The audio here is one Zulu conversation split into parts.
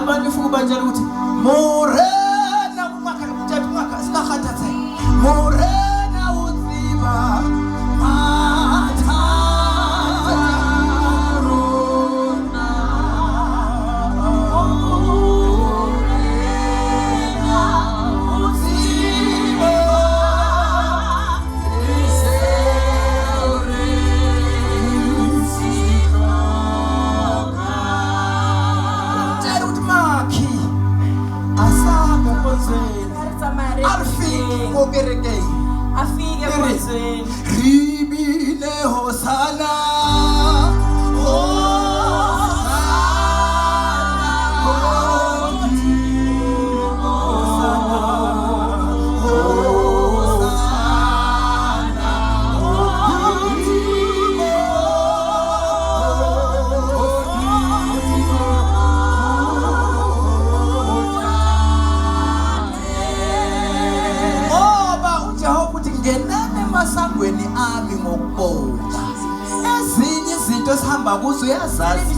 abantu ufuna ubatshela ukuthi morena umaka mthathu umaka sikakhathathe morena uziba afike emozweni ribile hosana masangweni ami ngokubonga ezinye izinto esihamba kuzo uyazazi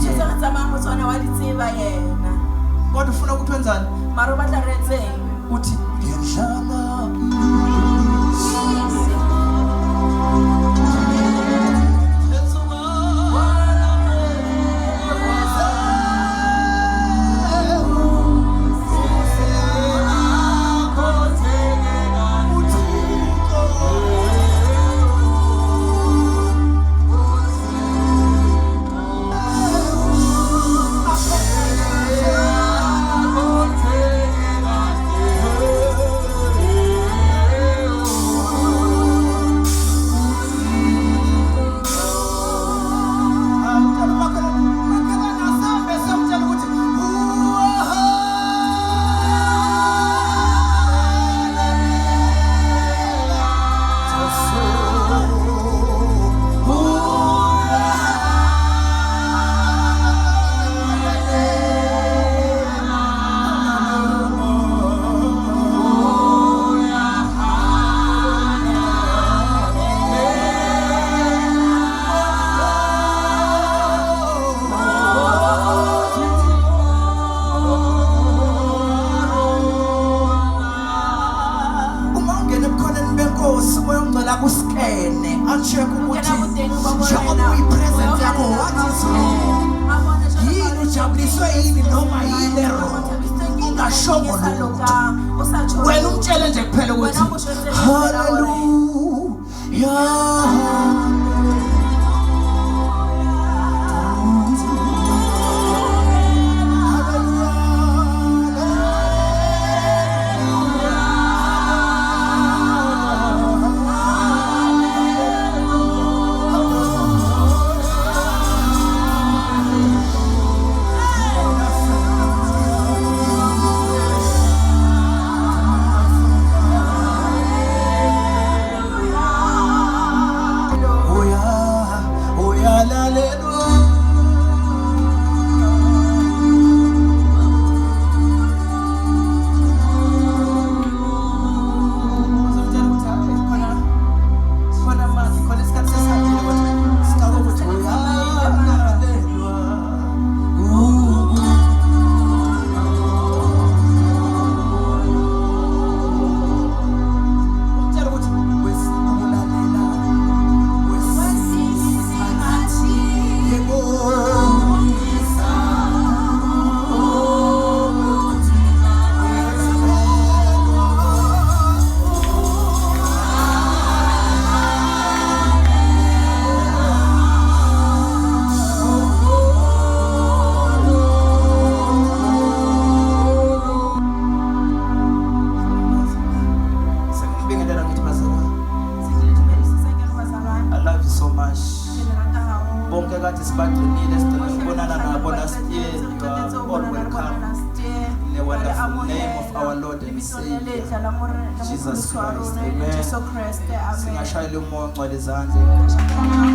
kodwa ufuna ukuthi wenzani uthi ngiyadlala wena umtshele nje kuphela ukuthi hallelujah Jesus Christ. Amen. Singashayela umoya ngcwele izandla.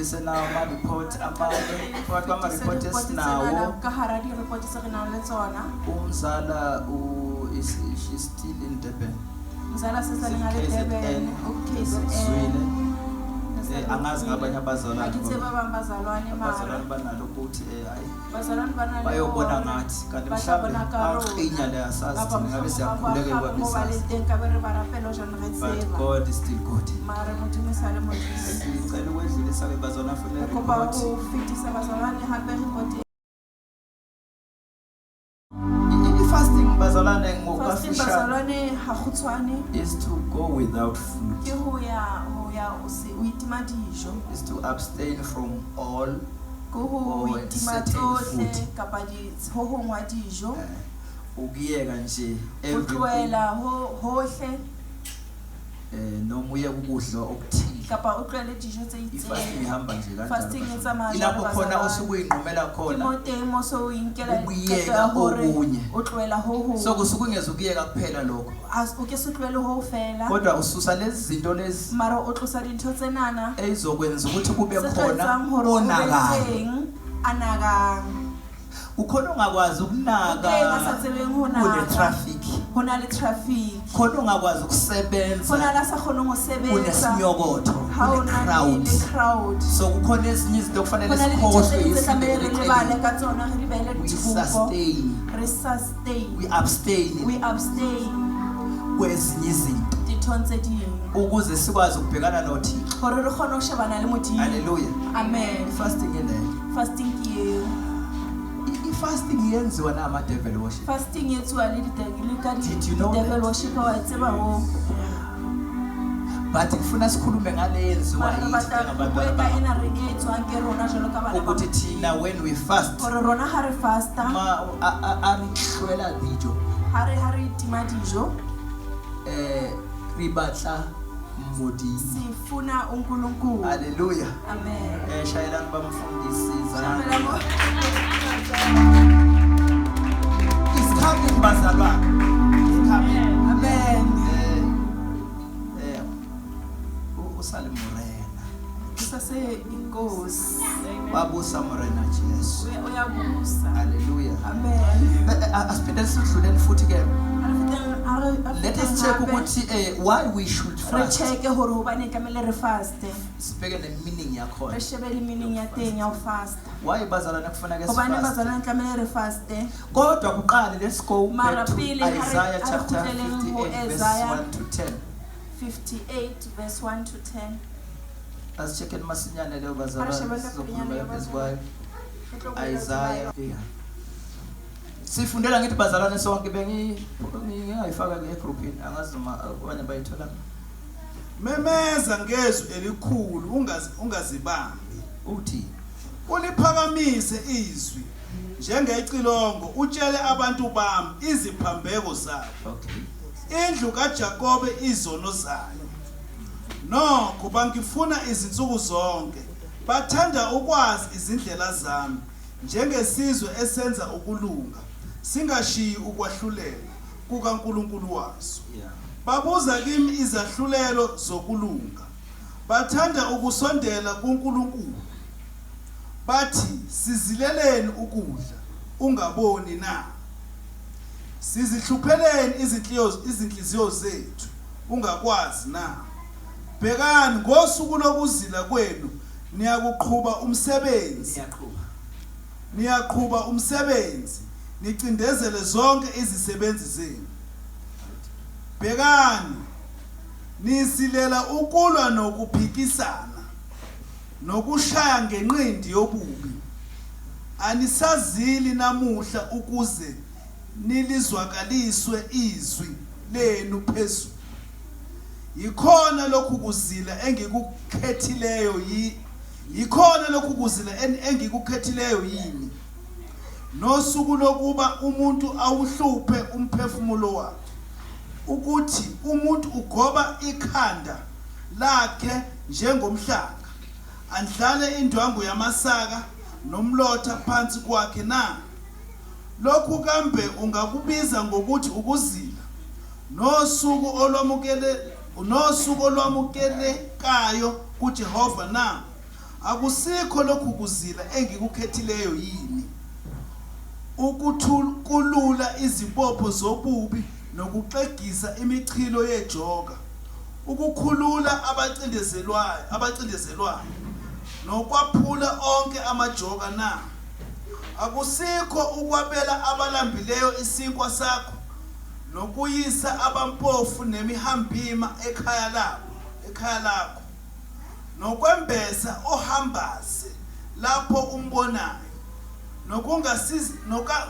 sifundise nawo ama-report amanye phakathi kwama-report esinawo ka hara di-report tse re nang le tsona umzala she's still in Durban mzala sesaneng a le Durban ukZwile angazi ngabanye abazalwane ha ke tsebe ba bang bazalwane abazalwane mara banalo ukuthi hayi bazalwane ba na le bayobona hore ngathi kanti ba tla bona mhlawumbe ka rona. aqinya le asazi Kapa thina ngabe siyakhuleka mo ba le ekwabisazi teng ka be re ba rapela jane re but tseba God is still good mara modimo sa le modimo ngicela ukwedlulisa ke bazalwane afune re kopa report go fetisa bazalwane hape report fasting bazalwane fasting ngokafisha bazalwane ha khutshwane is to go without food ke ho ya o itima dijo is to abstain from all ko ho or itima certain tsohle food. kapa ho hongwa dijo ukuyeka nje ho everything tlohela hohle noma uye ukudla okuthile kapa o tlohele dijo tse ifasting itseng ihamba nje fasting kanjalo e tsamaya ilapho jwalo khona bazalwane. osuke uyinqumela Ke khona mo teng mo so o inkela ukuyeka qeto ya hore okunye. o tlohela ho hong so kusuke ungeza ukuyeka kuphela lokho o ke se tlohele ho fela kodwa ususa lezi zinto lezi mara o tlosa dintho tsenana ezokwenza ukuthi kube se tlo khona etsang hore ho be onakayo teng a nakang ukhona ongakwazi teng a sa ukunaka tsebeng ho kune naka traffic ho na le traffic khona ongakwazi ho na ukusebenza le a sa kgoneng ho sebetsa kunesinyokotho ha o kune na crowd le crowd so kukhona ezinye izinto ho kufanele na le dintho sikhohlwe tse tlamehile re lebale yisindele ka tsona re di behele we thoko sustain re sustain we abstain we abstain kwezinye izinto dinthong tse ding ukuze sikwazi ukubhekana noThixo hore re kgone ho shebana le modimo haleluya amen fasting leyo fasting ke eo fasting yenziwa na ama devil worship fasting e tswa le Did you know devil that? worship wa tseba ho but kufuna sikhulume ngale yenziwa mara re batla ngabantu ho eka abanye ena re e tswang ke rona jalo ka bana ba ukuthi thina when we fast hore rona ha re fasta ma arihlwela dijo ha re tima dijo re batla modimo sifuna uNkulunkulu haleluya amen shayelani bamfundisi Shambela mo. is coming bazalwane is coming amen usale morena sase inkosi babusa morena Jesu uyabusa haleluya amen asiphinde sidluleni futhi ke Let let us check ukuthi why we should re fast check hore hobane tlamehile re faste sibheke ne meaning re yakhona shebele meaning ya teng ya ho fasta why bazalwane kufanele hobane sifast bazalwane tlamehile re faste kodwa kuqala let's go Mara back to pele ha re- Isaiah ha re chapter kgutleleng ho 58 verse Isaiah 1 to 10 58 verse 1 to 10 asichekeni masinyane leyo Ara bazalwane shebele sizokhuluma kapinyane phezu bazalwane. kwayo Isaiah sifundela ngithi bazalwane sonke ngingayifaka ke egroupini angazi noma abanye bayithola memeza ngezwi elikhulu ungazibambi uthi uliphakamise izwi njengecilongo utshele abantu bami iziphambeko zabo okay indlu kaJakobe izono zayo nokho bangifuna izinsuku zonke bathanda ukwazi izindlela zami njengesizwe esenza ukulunga singashiyi ukwahlulela kukaNkulunkulu waso yeah babuza kimi izahlulelo zokulunga bathanda ukusondela kuNkulunkulu bathi sizileleni ukudla ungaboni na sizihlupheleni izinhliziyo zethu ungakwazi na bhekani ngosuku lokuzila kwenu niyaqhuba umsebenzi nicindezele zonke izisebenzi zenu bhekani nisilela ukulwa nokuphikisana nokushaya ngenqindi yobubi anisazili namuhla ukuze nilizwakaliswe izwi lenu phezulu yikhona lokhu kuzila engikukhethileyo yini nosuku lokuba umuntu awuhluphe umphefumulo wakhe ukuthi umuntu ugoba ikhanda lakhe njengomhlanga andlale indwangu yamasaka nomlotha phansi kwakhe na lokhu kambe ungakubiza ngokuthi ukuzila nosuku olwamukelekayo kuJehova na akusikho lokhu kuzila engikukhethileyo yini ukuthulula izibopho zobubi nokuxegisa imichilo yejoka ukukhulula abacindezelwayo nokwaphula onke amajoka na akusikho ukwabela abalambileyo isinkwa sakho nokuyisa abampofu nemihambima ekhaya lakho nokwembesa ohambaze lapho umbonayo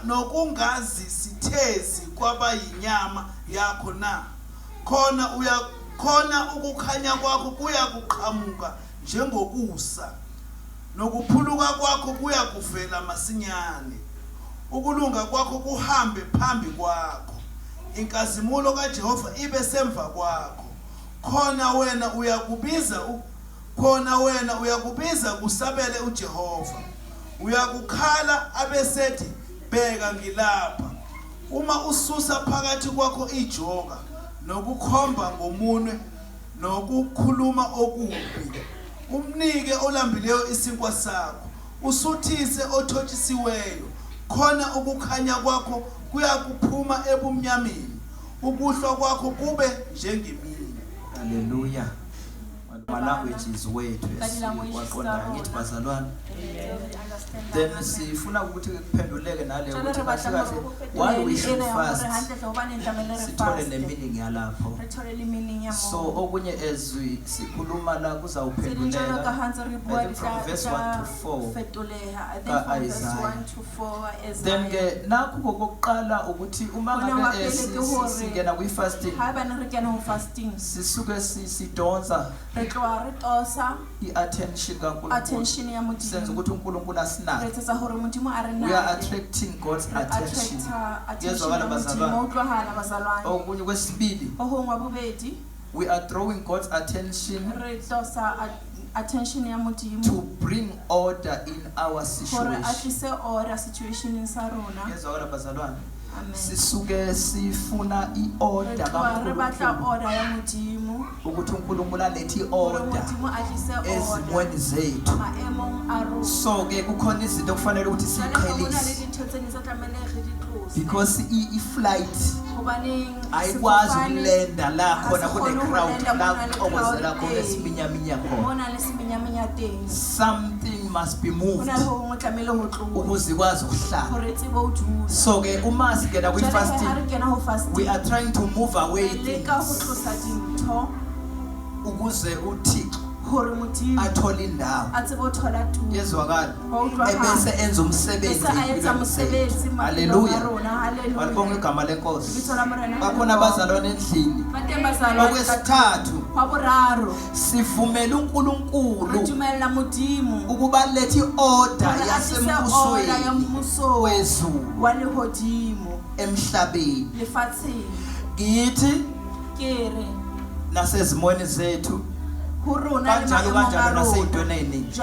nokungazisithezi kwabayinyama yakho na khona ukukhanya kwakho kuyakuqhamuka njengokusa nokuphuluka kwakho kuyakuvela masinyane ukulunga kwakho kuhambe phambi kwakho inkazimulo kaJehova ibe semva kwakho khona wena uyakubiza kusabele uJehova uyakukhala abesethi bheka ngilapha uma ususa phakathi kwakho ijoka nokukhomba ngomunwe nokukhuluma okubi umnike olambileyo isinkwa sakho usuthise othotshisiweyo khona ukukhanya kwakho kuyakuphuma ebumnyameni ukuhlwa kwakho kube njengemini. Hallelujah. My language is wethu esiwaqonda ngithi bazalwane then sifuna ukuthi kuphenduleke nale ukuthi kahle kahle why we should fast sithole nemeaning yalapho so okunye ezwi sikhuluma la kuzawuphenduleka from verse 1 to 4 then ke nakho kokuqala ukuthi uma ngabe singena kwi fasting sisuke sidonsa i-attention kaNkulunkulu senza ukuthi uNkulunkulu asinake we are attracting God's attention yezwakala bazalwane okunye kwesibili we are drawing God's attention to bring order in our situation yezwakala bazalwane sisuke sifuna i-order kaNkulunkulu ukuthi uNkulunkulu alethe i-order ezimweni zethu so ke kukhona izinto okufanele ukuthi siyiqhelise because i-flight ayikwazi ukulenda la khona kune-crowd la kuxokozela khona esiminyaminya khona something must be moved ukuze ikwazi ukuhlala so ke uma sigena kwi-fasting we are trying to move away things ukuze uThixo athole indawo yezwakala ebese enza umsebenzi haleluya walibonga igama lenkosi bakhona abazalwane endlini okwesithathu sivumela uNkulunkulu ukuba lethi order yasembusweni wezulu emhlabeni ngithi nasezimweni zethu kanjalo naseyintweni eziningi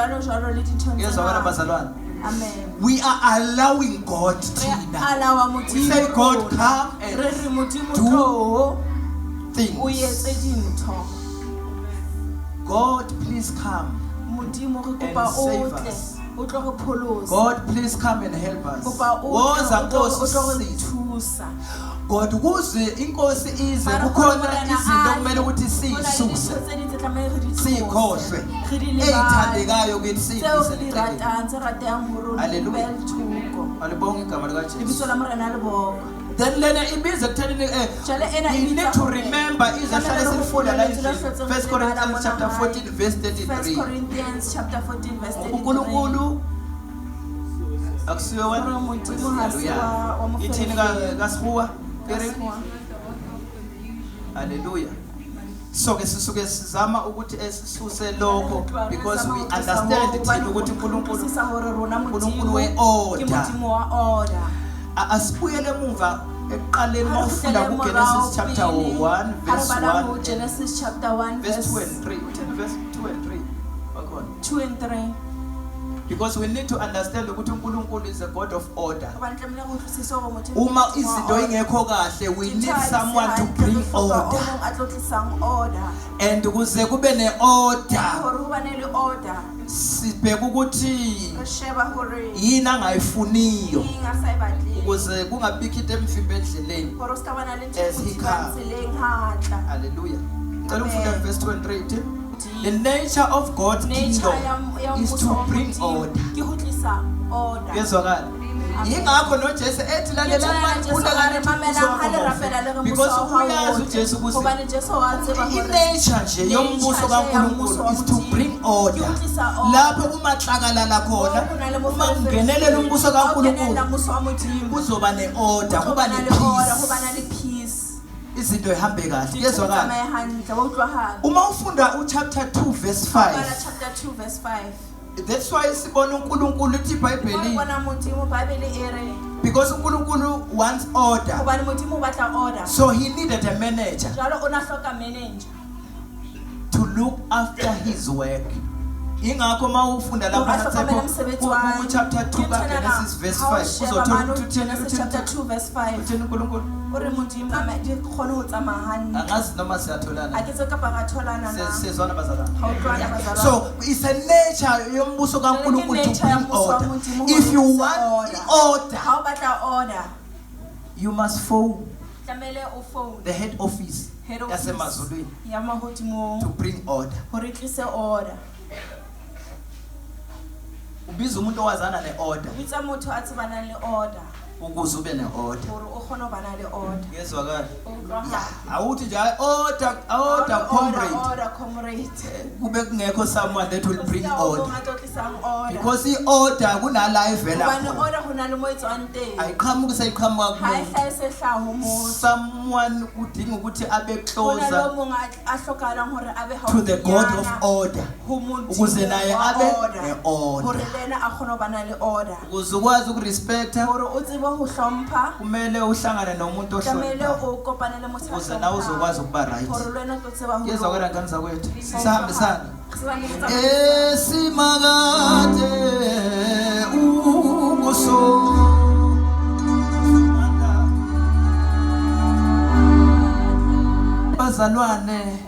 yezwakala bazalwane we are allowing God we say God come and do things God please come and save us God please come and help us woza Nkosi God ukuze inkosi ize kukhona izinto kumele ukuthi siyisuse sikhohlwe eyithandekayo kithi haleluya alibonga igama likaJesu then lena ibiza ekutheleni you need to remember izahlala silifunda la 1 Corinthians chapter 14 verse 33 uNkulunkulu akusiwe wena haleluya ithini kasihuwa haleluya so ke sisuke sizama ukuthi esisuse lokho because we understand thina ukuthi uNkulunkulu we-order asibuyele emuva ekuqaleni mawufunda kuGenesis chapter 1 verse 1 Genesis chapter 1 verse 2 and 3 verse 2 and 3 bakhona 2 and 3 Because we need to understand ukuthi uNkulunkulu is a God of order. Hobane tlamehile re utlwisise hore Modimo Uma ke Modimo wa izinto order. ingekho kahle, we need Dintho ha di someone to hantle, bring re hloka o order. mong a tlo tlisang order. And kuze kube ne-order, Hore ho bane le order, sibheke ukuthi re sheba hore yini angayifuniyo eng a sa e batleng. ukuze kungabikho into emfimba endleleni. Hore o ska bana le ntho As e he thibang comes. tseleng ha tla. Hallelujah. Cela Amen. ufunde verse 23. The nature of God's Nature kingdom ya is mmuso to wa bring Modimo order. ke ho tlisa order. Yezwakala. Yingakho noJesu ethi lalelani manikhulekani because uyazi uJesu ukuthi i-nature nje yombuso kaNkulunkulu is to bring order. Lapho kumaxakalala khona, uma kungenelela umbuso kaNkulunkulu kuzoba ne-order, kuba ne-peace. Izinto ihambe kahle. Yezwakala. Uma ufunda uchapter 2 verse 5, Chapter 2 verse 5. that's why sibona uNkulunkulu uthi iBhayibheli, because uNkulunkulu wants order, so he needed a manager to look after his work. Ingakho mawufunda lapha ku chapter 2 ka Genesis verse 5 uzothola ukuthi uNkulunkulu angazi noma siyatholana sezwana bazalwane. So it's a nature yombuso kaNkulunkulu to bring order. If you want order, you must follow the head office yasemazulwini to bring order. Ubiza umuntu owazana ne-order ukuze ube ne-order. Yezwakala. Awuthi nje order comrade kube kungekho someone that will bring order, because i-order kunala ivela khona, ayiqhamuki seyiqhamuka kumuntu. Someone udinga ukuthi abe closer to the God of order ukuze naye abe ne-order. Ukuze ukwazi ukurespecta kumele uhlangane nomuntu ohloniphayo ukuze nawe uzokwazi ukuba right. Yezwakala ngani zakwethu, sisahambisana esimakade ubuso bazalwane.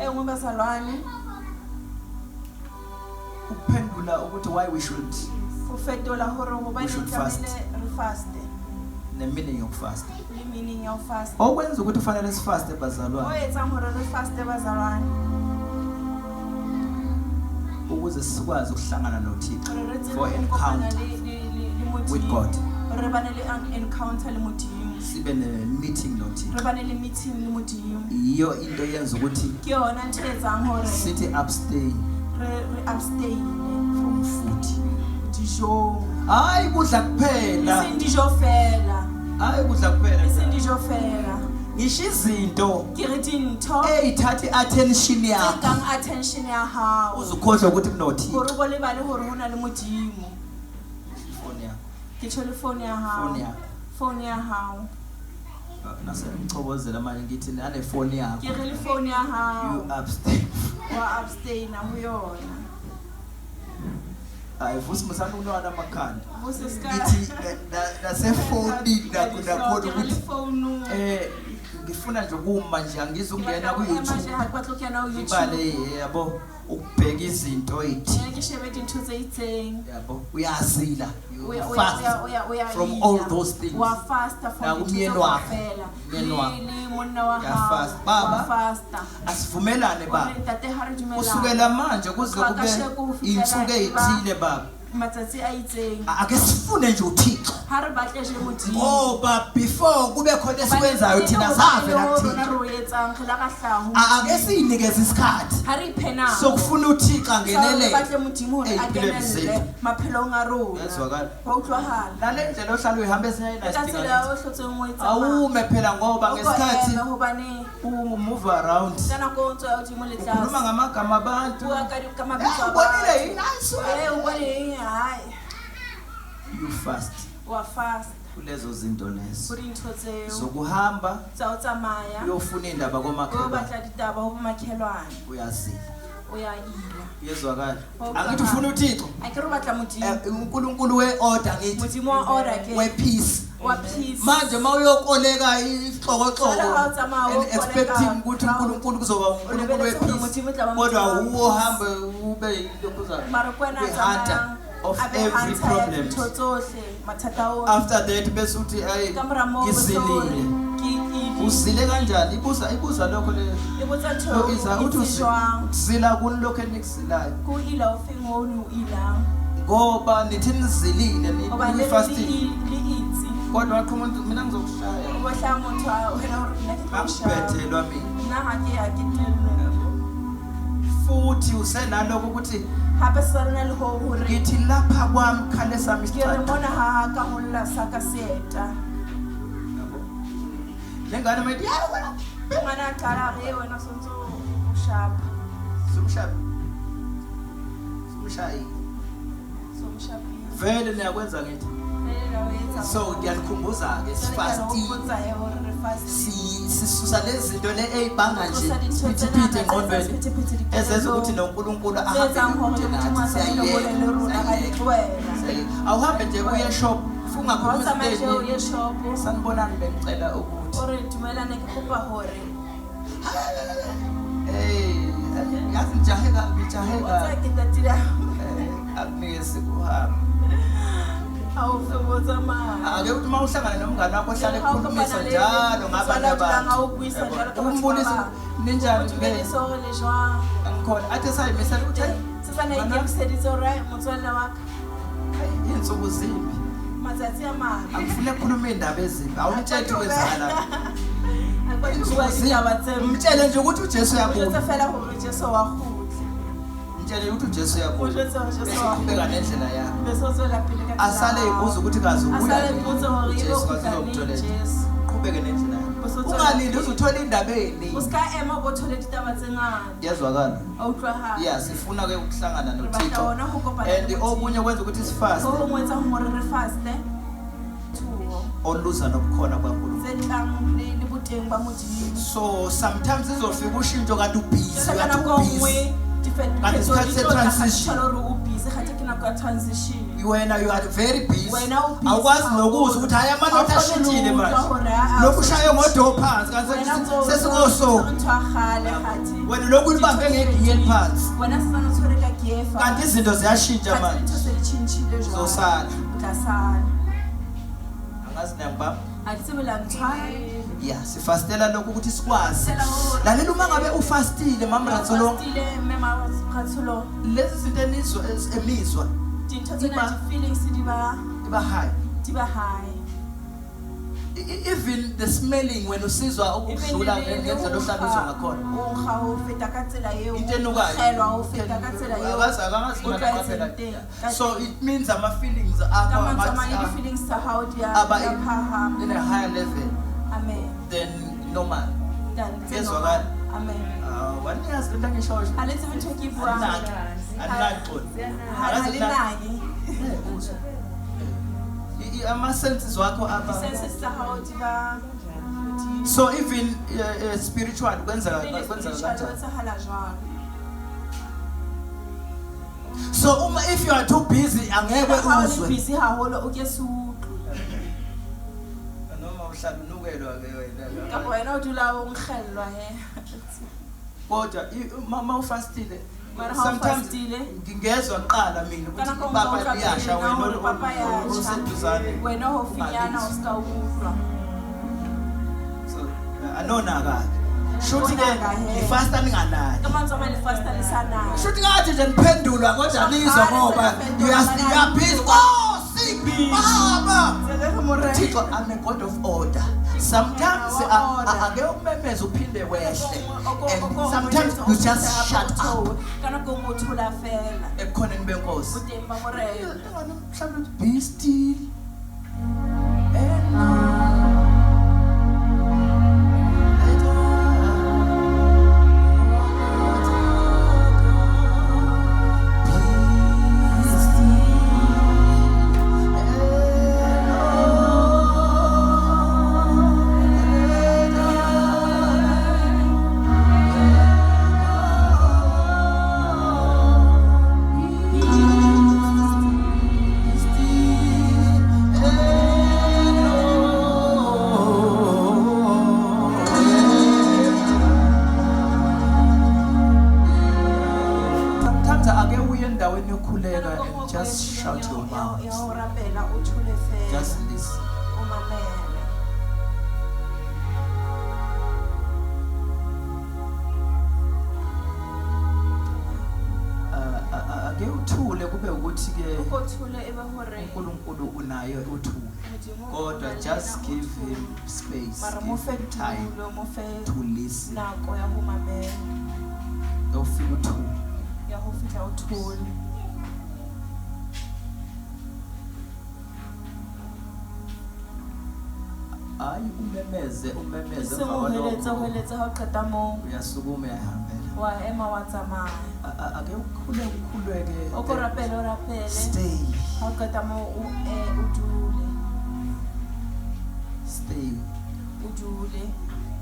Uphendula ukuthi why we should fast. The meaning of fast. Okwenza ukuthi ufanele sifaste bazalwane ukuze sikwazi ukuhlangana noThixo for encounter with God. Sibe ne-meeting noThixo. Iyo into yenza ukuthi sithi abstain from food. Hayi kudla kuphela. Hayi kudla kuphela. Ngisho izinto eyithatha i-attention yakho uzukhohlwa ukuthi kunoThixo. Phone yakho. Nasemchobozela manje ngithi nane phone yakho. You abstain. Hayi futhi musana unwana amakhanda. Ngithi nasefoni nakhona ukuthi ngifuna nje ukuma nje angizungena ku YouTube ibale yabo ukubheka izinto yabo uyazila from all those things nakumyeni wakho baba asivumelane baba kusukela manje kuze kube insuku ezithile baba ake sifune nje uThixo ngoba before kube khona esikwenzayo thina savela kuThixo ake sinikeze isikhathi sokufuna uThixo angenelele empilweni zethu. Yezwakala. Nale ndlela ohlala uyihambe esinye awume phela ngoba ngesikhathi move around ukhuluma ngamagama abantu ubonile yini you fast kulezo zinto lezo zokuhamba uyofuna indaba komakhelwane uyazila Yezwakala. Angithi ufuna uThixo. uNkulunkulu weorder ngithi. Wepeace. Manje mawuyokoleka isixokoxoko and expecting ukuthi uNkulunkulu kuzoba uNkulunkulu wepeace. Kodwa uhambe ube lokhuza. Hunter of every problem. After that bese uthi ay ngisilile. Usile kanjani? Ibuza lokho le. Ibuza uthi usila kuni lokho enikusilayo. Ngoba nithi nizilile ni fasting. Kodwa umuntu mina ngizokushaya. Ngaphethelwa mina. Futhi usenaloko ukuthi ngithi lapha kwami khale sami isicatha. Lengane mayithi yabo wena qala ke wena sonto ushapa. Sumshayi. Vele niyakwenza ngithi. So ngiyanikhumbuza ke sifasting. Sisusa lezi zinto le eyibhanga nje siphithiphithi engqondweni ezenza ukuthi noNkulunkulu ahambe awuhambe nje uye shop ungakhuluma izinto sanibonani bengicela ukuthi yazi ngijaheka akunike sikuhambe. Ake uthi mawuhlangana nomngane wakho ohlala ekhulumisa njalo ngabanye abantu. Umbulisa ninjani ngeke. Angikhona athi sayimisa ukuthi insuku zimbi. Angifuna ukukhuluma indaba ezimbi. Awungitshela ukwenzakala. Umtshele nje ukuthi uJesu uyabuya. Mtshele ukuthi uJesu uyabuya. Besibeka nendlela yakhe. Asale ibuza ukuthi kazi ubuya. uJesu azokutholela. Qhubeke nendlela yakhe. Ungalindi uzothola indaba eziningi. Yazwakala. Yeah, sifuna ke ukuhlangana noThixo. And okunye kwenza ukuthi sifaste. Oluza nobukhona kwaNkulunkulu. So sometimes izofika ushintsho kanti ubhizi kanti isikhathi se-transition wena you are very busy awukwazi nokuzwa ukuthi hayi amanotha ashintshile manje lokhu ushaye ngodo phansi kanti sesikoso wena lokhu ulibambe ngegiye eliphansi kanti izinto ziyashintsha manje uzosala angazi niyangibamba. Yeah, sifastela lokho ukuthi sikwazi. Lalela uma ngabe ufastile mama Ratsolo. Lezi zinto emizwa. Diba high. Even the smelling when usizwa ukudlula ngendlela ohlabizwa ngakhona. Into enukayo. So it means ama feelings are in a higher level. Amen. Then normal. Yazwakala. Amen. Wani yazi lento ngisho. Alethi mtho kibwa. Anaki. Ama senses wakho apa. Senses sahawuthi ba. So even spiritual kwenza kanjani? So if you are too busy angeke uzwe. Busy haholo ukesu. Uhlanukelwa ke wena. Kapho wena udula unghelwa he. Kodwa mama ufastile. Sometimes ngingezwa qala mina ukuthi baba liyasha wena useduzane. Wena hofinyana usikawuzwa. So anona ka. Shuthi ke ifasta ninganayo. Kamanzi manje ifasta lisanayo. Shuthi ngathi nje niphendulwa kodwa nizwa ngoba you are busy. Oh, sick. Baba. Thixo, I'm a God of order. Sometimes ake umemeza uphinde wehle. And sometimes you just shut up. Kana ngomuthula fela. Ekhoneni benkosi. Udemba morelo. Mhlawumbe be still. amount. ya ho rapela o thule fela. Just listen. O mamele. Ake uthule kube ukuthi ke Ukothule ebe hore uNkulunkulu unayo uthule. Kodwa just give him space, mara give mo fe him time tulo mo fe to listen. nako ya ho mamela Ufika uthule. ya ho fihla o thule. Hayi umemeze Se mo heletsa ha o qeta moo uyasukuma uyahambela. wa ema wa tsamaya. Ake ukhuleke. O ko rapele o rapele. Stay. Ha o qeta moo o dule. Stay. O dule.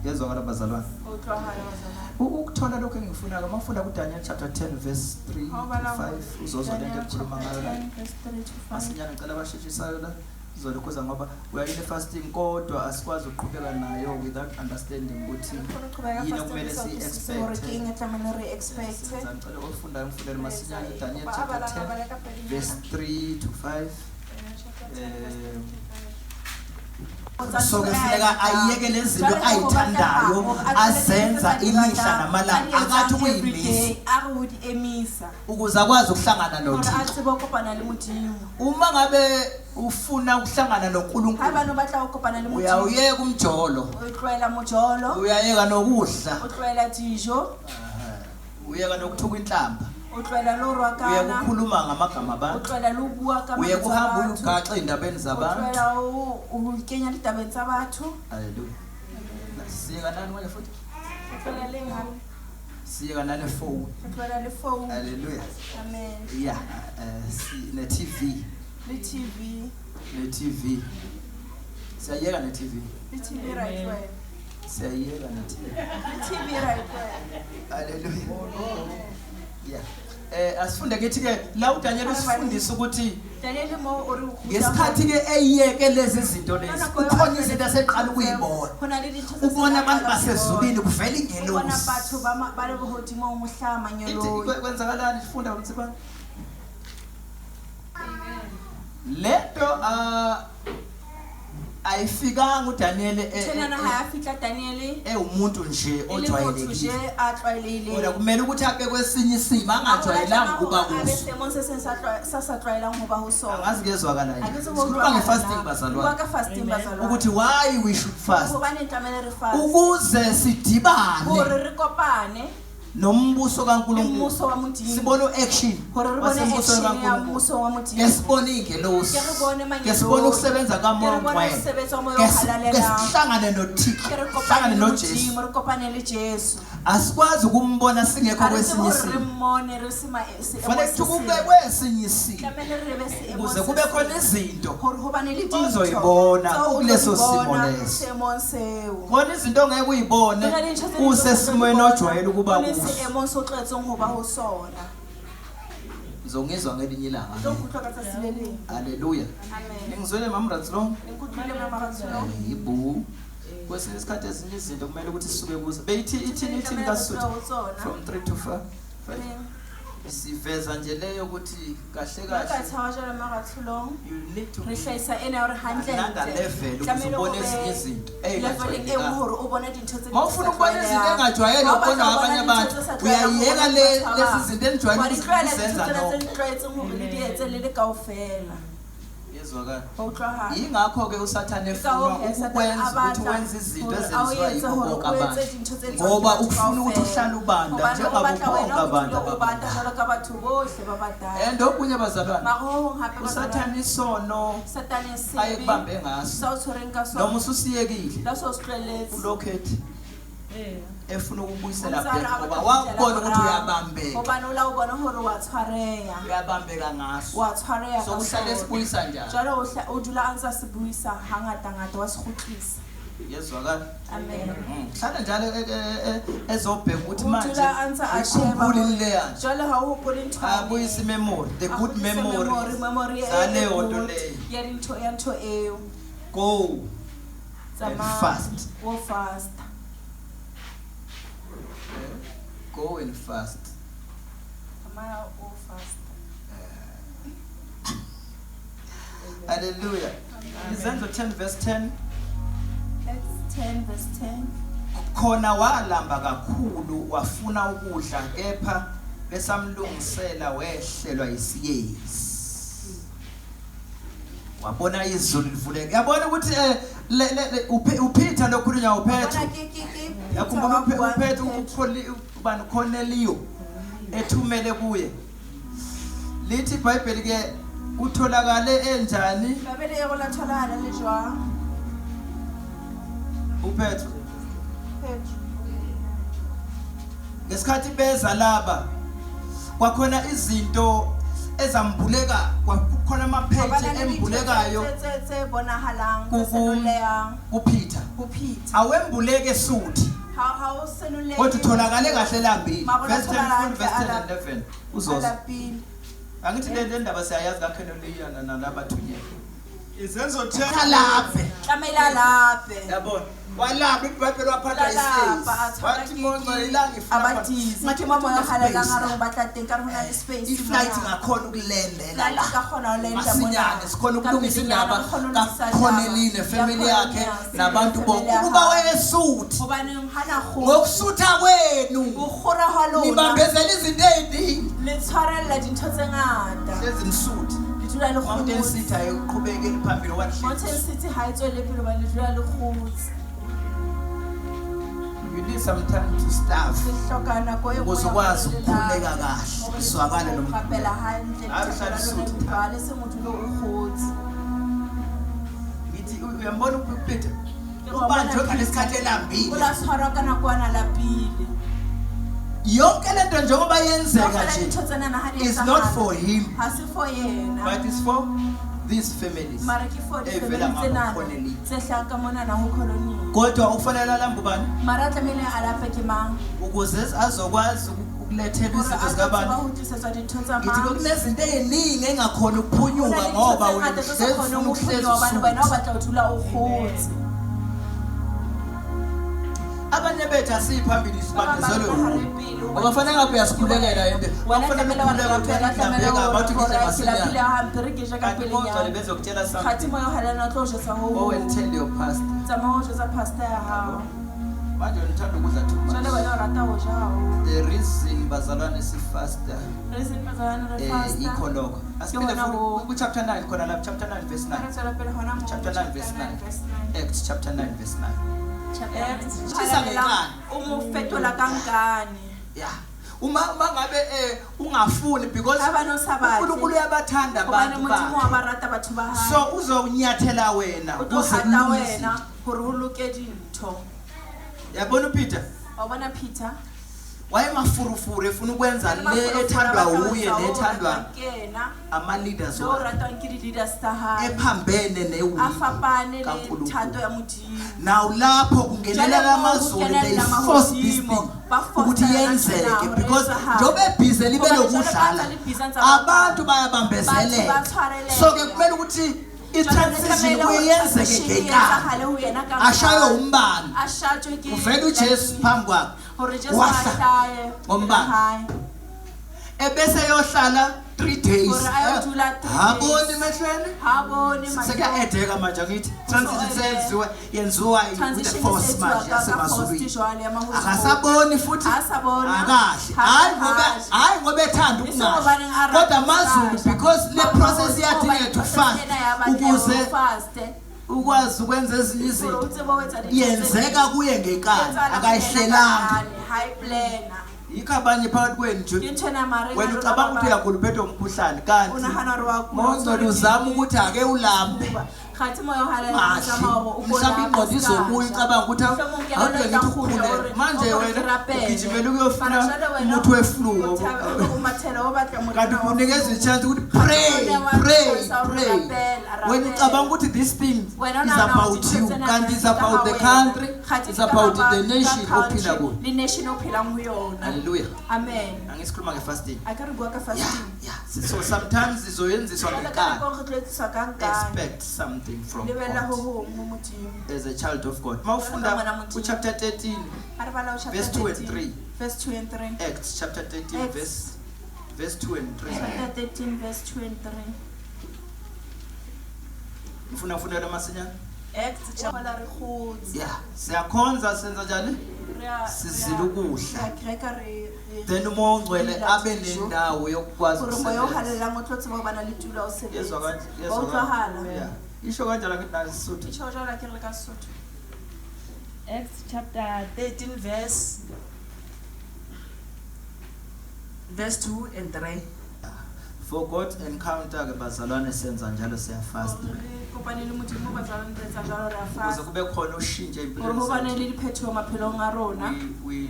Yezwakala bazalwane. O tlohala bazalwane. Ukuthola lokho engifuna mafunda kuDaniel chapter 10 verse 3 Ha o to bala 5 uzozwa lento ekhuluma ngayo la. 10 verse 3 to 5. Masinyane ngicela abasheshisayo la zolokhuza ngoba uyayile fasting kodwa asikwazi ukuqhubeka nayo without understanding ukuthi yini okumele si-expect. Ngicela ofundayo ngifundele masinyane Daniel chapter 10 verse 3 to 5. So kufuneka ayeke lezinto ayithandayo azenza imihla namalanga akathi kuyimisa ukuze akwazi ukuhlangana noThixo. Uma ngabe ufuna ukuhlangana noNkulunkulu uyawuyeka umjolo, uyayeka nokudla, uyeka nokuthuka inhlamba, uyakukhuluma ngamagama abantu, uyakuhamba ugaxa indabeni zabantu. Hallelujah. Siyeka nani manje futhi? Siyeka nani phone? Hallelujah. Amen. Yeah, ne TV. Le TV. Ne TV. Siyayeka ne TV. Le TV right way. Siyayeka ne TV. Le TV right way. Hallelujah. Yeah. Asifunde ngithi ke la uDaniel usifundisa ukuthi Daniel mo uri ngesikhathi ke eyeke lezi zinto lezi ukhona izinto aseqala ukuyibona. Ubona abantu basezulwini kuvela ingelosi. Ubona batho ba le bohodimo umuhlama nyolo. Kwenzakalani sifunda ukuthi ba lento ayifikanga uDaniel Thenana hayafika Daniel umuntu nje ojwayelekile. Ajwayelekile. Kodwa kumele ukuthi abe kwesinye isimo angajwayelanga ukuba kuso. Abesemo sasajwayelanga ngoba usona. Angazi kezwakala nje. Sikhuluma ngefasting bazalwane. Ngoba fasting bazalwane. Ukuthi why we should fast. Ngoba nenhlamelo refast. Ukuze sidibane. Hore rikopane. Nombuso kaNkulunkulu. Umbuso waMudimo. Sibona action. Wasembuso kaNkulunkulu. Ngesibona ingelosi. Ngesibona ukusebenza kaMoya Ngcwele. Ngesihangane noThixo. Sihlangane noJesu. Rikopane leJesu. Asikwazi ukumbona singekho kwesinye isimo. Fanele ukube kwesinye isimo. Ukuze kube khona izinto ozoyibona kuleso simo leso. Khona izinto ongeke uyibone usesimweni ojwayele ukuba kuso. Ngizongizwa ngelinye ilanga. Hallelujah. Ngizwele mamratslo. Yibu. Kwesinye isikhathi ezinye izinto kumele ukuthi sisuke kuzo. Ithini kaSuthu from 3 to 5. Siveza nje leyo ukuthi kahle you need to rehlisa ena or handle level ukubona ezinye izinto mawufuna ukubona izinto engajwayele ukubona abanye abantu uyayeka lezi zinto enijwayele ukuzenza yezwakala yingakho ke uSathane efuna ukukwenza ukuthi wenze izinto ezenziwa yibo abantu ngoba ufuna ukuthi uhlale ubanda njengoba bonke abantu and okunye bazalwane uSathane isono ayekubambe ngaso noma ususiyekile ulokhethi efuna ukubuyisela back ngoba wakubona ukuthi uyabambeka uyabambeka ngaso so uhlale sibuyisa njalo yezwakala hlala njalo ezobheka ukuthi manje ikhumbule leyanje abuyisa imemory the good memory zaleyo nto leyo go and fast go and fast Hallelujah. Izenzo 10 verse 10. Acts 10 verse 10. Khona walamba kakhulu wafuna ukudla kepha besamlungisela wehlelwa isiyezi. Wabona izulu livuleka. Yabona ukuthi uPeter lokhulunywa uPetro. Yakhumbula uPetro ubani Cornelio ethumele kuye. Lithi iBhayibheli ke utholakale enjani? Babele yego la tholakala le jwang? uPetro. Petro. Ngesikhathi beza laba kwakhona izinto ezambuleka kwakhona amaphethe embulekayo bonahalang kuPeter. kuPeter. Awembuleke suthi. How senuleke. Kodwa utholakale kahle lambili. Verse 10 verse 10 and 11 uzoza. Angithi le ndaba siyayazi kaKhenoliya nalabathunyelwe. Izenzo 10 Kalaphe. Kamela laphe. Yabona. Walapha iBhayibheli waphatha isiyezi. Wathi monzo ilanga ifuna. Abatizi. Ngathi mama yahalela ngaro batla teng ka rona le space. Iflight ngakhona ukulendela la. Ka khona ulenda Masinyane sikhona ukulungisa indaba kaCorneline family yakhe nabantu bonke ukuba wayesuthi. Ngoba ngihana go. Ngokusutha kwenu. Ugora halona. Nibambezela izinto eziningi. Le tshwarella dintho tse ngata. Hlezi nisuthi. Litula le Mountain khutsi. City ayiqhubekeli phambili wathi. Mountain City ha itswele pele ba litula le khutsi. You need some time to starve. Sihlokana koye Uzokwazi ukukhuleka kahle. Iswakale lo mphapela handle. Ayihlala isuthi. Bale semuntu lo ukhutsi. Ngithi uyambona uPeter. Ubanjwe ngalesikhathi elambile. Ulaswara kana kwana lapile. Yonke lento njengoba yenzeka nje. It's not for him. Hasi for yena. But it's for these families. Mara ki for the Evela families ngakhoneli. sehlaka mona na ho colony. Kodwa ufanele lambu bani? Mara tlamele alaphe ke mang. Ukuze azokwazi ukulethela izinto zikaBani. Ngithi kunezinto eziningi engakhona ukuphunyuka ngoba wena ufuna ukuhlezi wena ubatla uthula ukhutsi. Abanye bethu asiphambili sibandezelo hubo. Ngobafanele ngabe uyasikhulekela into. Wafanele ukukhuleka uthela bathi ngisho masinyane. Kanti bonke bezokutshela something. Khathi moyo halana tloje sa ho. Go and tell your pastor. Tsama ho jesa pastor ya hao. Manje ngithanda ukudla too much. Jale wena rata ho jaho. The reason bazalwane sifasta Reason bazalwane re fasta. Ikholoka. Asipende ku chapter 9 khona lapha chapter 9 verse 9. Chapter 9 verse 9. Acts chapter 9 verse 9. Umufetola kankani. Yeah. Uma ngabe ungafuni because uNkulunkulu uyabathanda abantu bakhe. So uzonyathela wena ukuze wena hore uluke dintho. Yabona uPeter? Wabona Peter? Wayemafurufuru efuna ukwenza le ethandwa uye nethandwa ama leaders lo ratwa nkiri leaders ta ha ephambene newu afapane le thato ya modimo. Now lapho kungenelela amazulu they force this thing ukuthi yenzeke because njobe busy libe lokudlala abantu bayabambezeleka. So ke kumele ukuthi i-transition kuyenzeke ngekhala ashayo umbani uvela uJesu phambi kwakhe wahlala ngombani ebese yohlala 3 days haboni mehlweni seka edeka manje ngithi transition yenziwa with the force manje yasemazulwini akasaboni futhi akahle hayi ngoba ethanda ukungazi kodwa amazulu because le process yathi yethu fast ukuze ukwazi ukwenza ezinye izinto yenzeka kuye ngekhala akayihlelanga high planner. Ikabanye phakathi kwenu nje wena ucabanga ukuthi uyakhuluphethe umkhuhlane kanti mongcwele uzama ukuthi ake ulambe khathi moyo halala uzama mhlawumbe ingqondo izobuya ucabanga ukuthi awuke ngithi ukhulule manje wena ugijimela ukuyofuna umuthi weflu kanti kunikeza ichance ukuthi pray wena ucabanga ukuthi this thing is about you kanti is about the country is about the nation ophila kuyo the nation ophila kuyona. Hallelujah. Amen. Angisikhuluma nge-fasting. Akaribuka ka fasting. Yeah. So sometimes izoyenziswa ngekhala. Expect something from God as a child of God. Mawufunda chapter 13 verse 2 and 3. Verse 2 and 3. Acts chapter 13 verse 2 and 3. Chapter 13 verse 2 and 3. Ufuna ufundela masinyane? Acts chapter re khotsi. Yeah, siyakhonza senza njani? Sizila ukudla. Then umoya ongcwele abe nendawo yokukwazi ukusebenza. Yezwa kanjani? Yeah. Isho kanjalo ke Sesotho. Isho jala ke re ka Sesotho. Acts chapter 13 verse 2 and 3. For God encounter ke bazalwane senza njalo siya fast. Kopane le motho mo bazalwane re tsa jalo re a Kuze fast. kube khona ushintshe Gore impilo ho bane zethu. le diphetoho maphelong a rona. We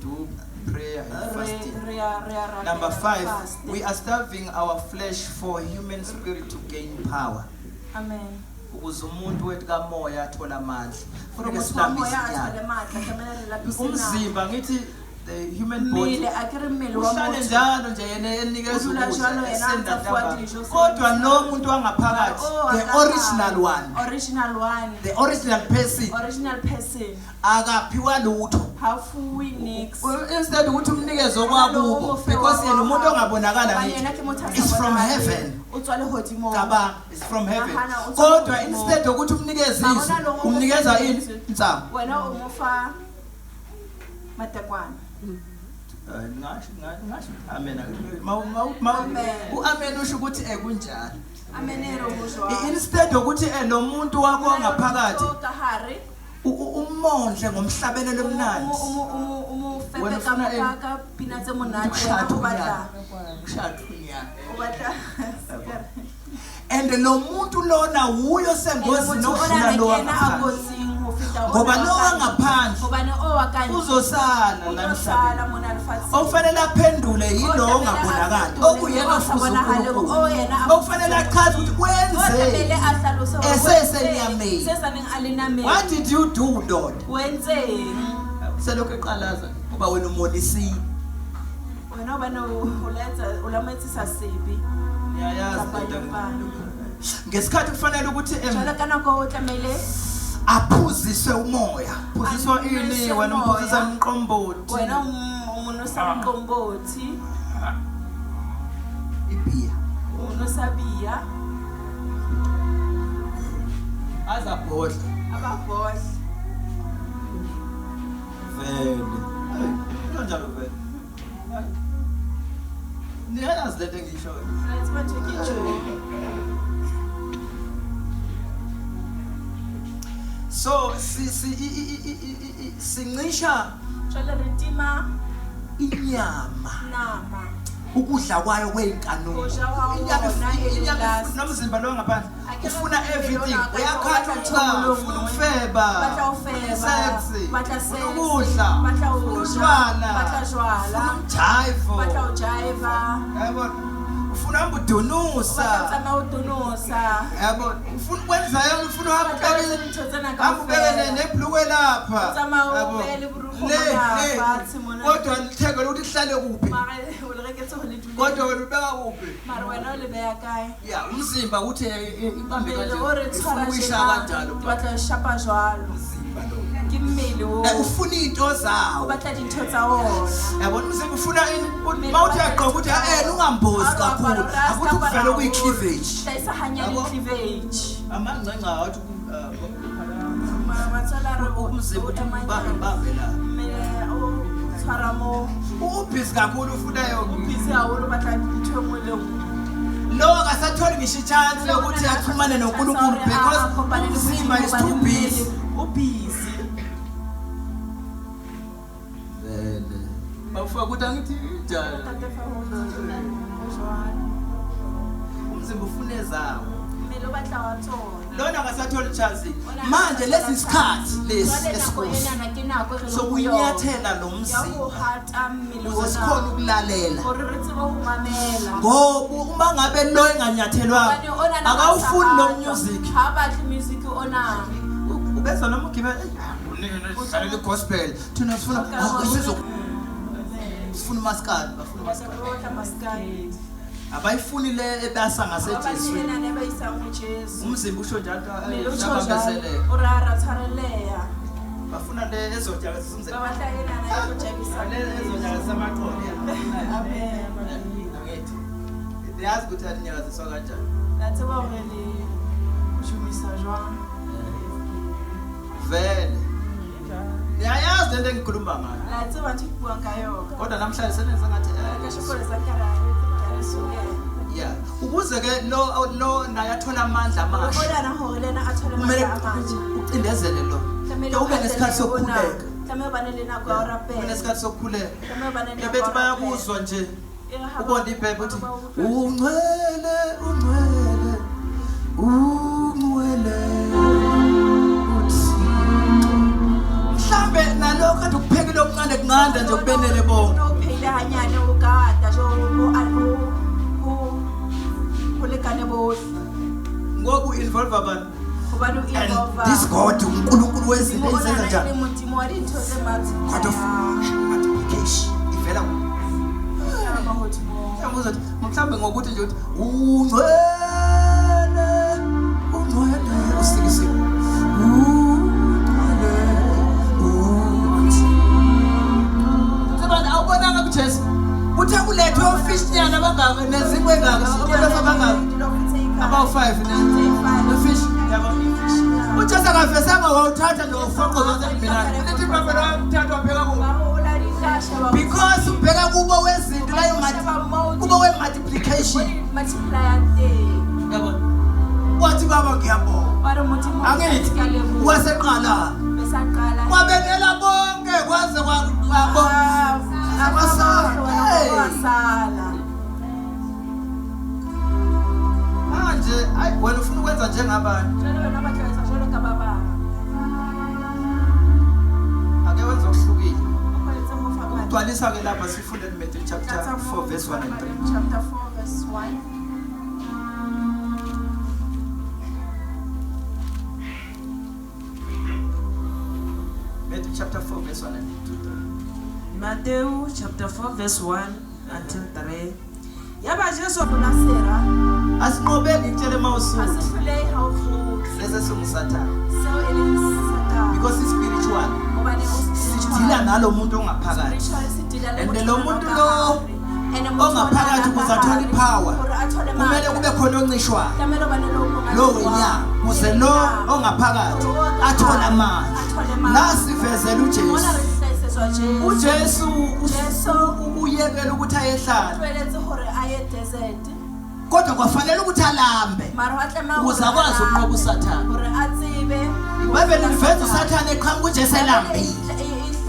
do prayer and fasting. Re a Number fast. 5, we are starving our flesh for human spirit to gain power. Amen. Ukuze umuntu wethu kamoya athola amandla. Gore Funeka motho wa moya silambise a inyama. thole matla tlamela re lapise nama. Umzimba ngithi the human body Mmele a ke re mmele wa uhlale motho. njalo nje yena enikeza Udlula njalo ukudla yena esenda anza fuwa ntambama. dijo, Kodwa senza. lo muntu wangaphakathi the akakazi. original one, Original one. the original person Original person. akaphiwa lutho. Hafuwi nix. Instead ukuthi umnikeze okwakubo because yena umuntu ongabonakala ngithi is from heaven. Utswale hodimo. Cabanga is from heaven. Nahana utswale Kodwa hodimo. instead ukuthi umnikeze izwi Abona lo umnikeza ini umnikeze. insamo. Wena umufa matekwana. Ngasho amen. Amen. Uamen usho ukuthi kunjalo. Amenero muzwa. Instead ukuthi lo muntu wakho ongaphakathi Kahari. umondle ngomhlabelelo omnandi. Wena ufuna Feka pinatse monate Ukushada ubadla. Ukushada unyaka. Ubadla. And lo muntu lona uyo sengozini okudlula lo wangaphandle. Ngoba lo wangaphandle Ngobane owakanje uzosala la uzosala emhlabeni. mona alifathi. Okufanele aphendule yilo ongabonakali. Okuyena futhi uNkulunkulu. Okufanele achaze ukuthi Ohlele wenze. ahlaluse Esesenyameni. Sesaning alinameni. What did you do, Lord? Wenzeni? Selokhu eqalaza ngoba wena umonisi. Wena ubane ulamethisa sibi. Ngiyayazi kodwa ngesikhathi kufanele ukuthi Jala kana ko tlamele aphuziswe umoya. Phuziswa ini wena umphuzisa umqombothi. wena umuntu osamqombothi Ibhiya. umuntu osabiya Azabhodla. ababhodla. Vele. Kanjalo vele. Niyazi lento engishoyo. Let's go to kitchen. So sincisha Jala ritima inyama nama. ukudla kwayo kweinkanuko. Ukudla kwayo Inyama last. nomzimba lo ngaphandle ufuna Akekho everything. lona, Uyakhatha akekho ucha, lona. ufuna ufeba, Batla ufeba, sex, batla sex, ufuna ukudla, batla ufuna ukudla, batla utshwala, utshwala, jive, batla ujiva, yabo, ufuna ubudunusa, batla tsama udunusa. yabo, ufuna ukwenza yonke, ufuna Batla ukubekele izinto tsena akubekele kaofela. nebhlukwe lapha. Tsama ubele iburukhu lapha, athi mona. Kodwa lithekele ukuthi lihlale kuphi? Mara o le reketse ho le dule. Kodwa wena ubeka kuphi? Mara wena o le beya kae? Ya, umzimba uthi ibambe Mmele kanje. o re Ufuna tshwara ukuyisha tjena, kanjalo. ke batla ho shapa jwalo. Umzimba lo. Ke mmele o. Ufuna into O zawo. batla dintho tsa ona. Yabona umzimba ufuna ini? Mmele Mawuthi o batla uyaqoqa ukuthi dintho ungambozi Ha o kakhulu. apara rasta, Akuthi kuvele apara kuyi-cleavage. Hlahisa hanyane Yabo? cleavage. Amancenga athi Matsola re umzimba uthi ubambe la. mmele o tshwara mo. Ubhizi kakhulu ufuna yonke. Busy haholo batla dintho mo le nngwe. Lo akasatholi ngisho i-chance yokuthi axhumane noNkulunkulu because umzimba is too busy. Ubusy. Vele. Bafuna ukuthi angithi njalo. Tate fa ho jwalo. Umzimba ufuna ezawo. Mmele o batla wa tsona. Lona akasatholi i-chance. Manje lesi isikhathi lesi esikuso. Sokunyathela lo mzimba ukuze sikhona ukulalela. Ngoba uma ngabe lo enganyathelwanga akawufuni lo music. Ubeza noma ugibela uhlale le-gospel thina sifuna sifuna umaskadi bafuna umaskadi abayifuni le ebasa ngaseJeswini umzimba usho njalo abambezeleka bafuna le ezojakisa umzimba le ezojakisa amaqolo angithi yazi ukuthi alinyakaziswa kanjani Shumisa jwang. vele niyayazi lento engikhuluma ngayo La tseba ntho ke buang ka yona. kodwa namhlanje senenza ngathi Ka shopole sa karare, ka suke. yeah ukuze ke lo naye athola amandla amasha Ola na hore lena a thole kumele mama amanje. ucindezele lo Tlamehile ube nesikhathi sokukhuleka Tlamehile bane le nako ya ho rapela. ube nesikhathi sokukhuleka Tlamehile bane le nako. bethi bayabuzwa nje Ubona ubona ibhayibheli uthi ungcwele ungcwele ungcwele mhlambe nalokho kade ukuphekile okuncane kunganda nje kubenele bonke uphile hanyane ukada jo kulekane bohle ngoku involve abantu hobane o and involve this God uNkulunkulu wezinto ezenza njani modimo wa dintho tse matsi God of multiplication ivela mahodimo yamuza mhlambe ngokuthi nje uthi ungcwele ungcwele usikisile awubonanga kuJesu uthe kulethwe ofishnyana bangaka nezikwe engaka sibona bangaka about 5 nefish yabo uJesu akavesanga wawuthatha nje ufonqo zonke mina lithi bafela wamthatha wapheka kubo because ubheka kubo wezinto la kubo we multiplication yabo wathi baba ngiyabonga angithi waseqala kwabekela bonke kwaze kwabo manje wena ufuna ukwenza njengabantu ake wenza okuhlukile ugcwalisa ke lapha sifunde Matthew chapter 4 verse 1 and 3 chapter 4 verse 1 Matthew chapter 4 verse 1 and 2 Matthew chapter 4 verse 1 until 3. Yaba Jesu kunasera asinqobeki ngitshele mawusuthi asifulei haufu lese singusathana so elisata because it's spiritual obane sidila nalo muntu ongaphakathi and lo muntu lo ongaphakathi kuzathola ipower kumele kube khona oncishwayo lo wenyama kuze lo ongaphakathi athola amandla nasivezela uJesu uyekela ukuthi ayehlala kodwa kwafanele ukuthi alambe ukuze akwazi ukunqoba usathana iBhayibheli liveza usathana eqhamuka uJesu elambile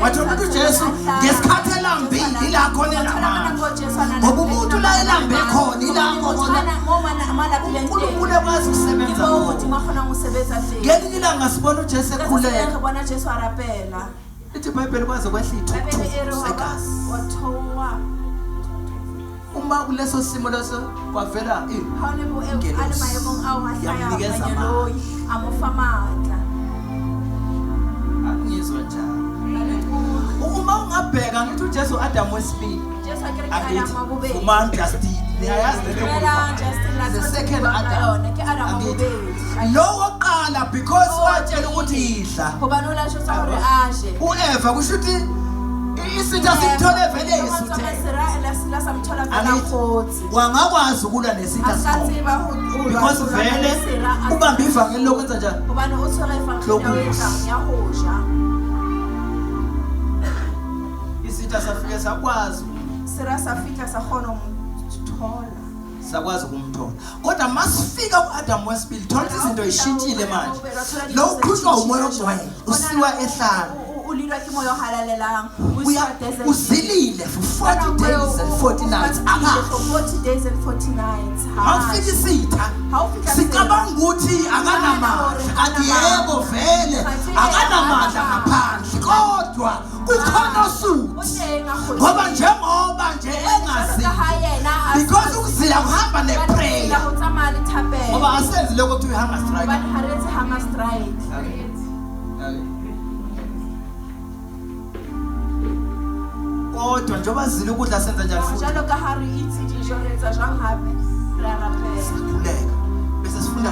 wathola ukuthi uJesu ngesikhathi elambile ila khona lamandla ngoba umuntu la elambe khona ila khona uNkulunkulu ekwazi ukusebenza ngelinye ilanga sibona uJesu ekhuleka ithi iBhayibheli kwaze kwehlitha segazi uma kuleso simo leso kwavela ngizwa njalo uma ungabheka ngithi uJesu Adam wesibili akithi uma Justin niyayazi the second Adam lo oqala because watshela ukuthi idla uEva kusho ukuthi isitha simthole vele Yesu wangakwazi ukulwa nesitha because vele ubamba ivangeli lokwenza njani isitha safike sakwazi sakwazi ukumthola kodwa masifika kuAdam wesibili thola izinto ishintshile manje lo ukhutshwa umoya ogcwele usiwa ehlala uzilile for 40 days and 40 nights awufika isitha sicabanga ukuthi akanamandla kanti yebo vele akanamandla ngaphandle kodwa kukhona usuthi ngoba njengoba nje engazi because ukuzila kuhamba neprayer ngoba asenzi lokho kuthi hunger strike kodwa njengoba zile ukudla senza njani futhi sikhuleka bese sifunda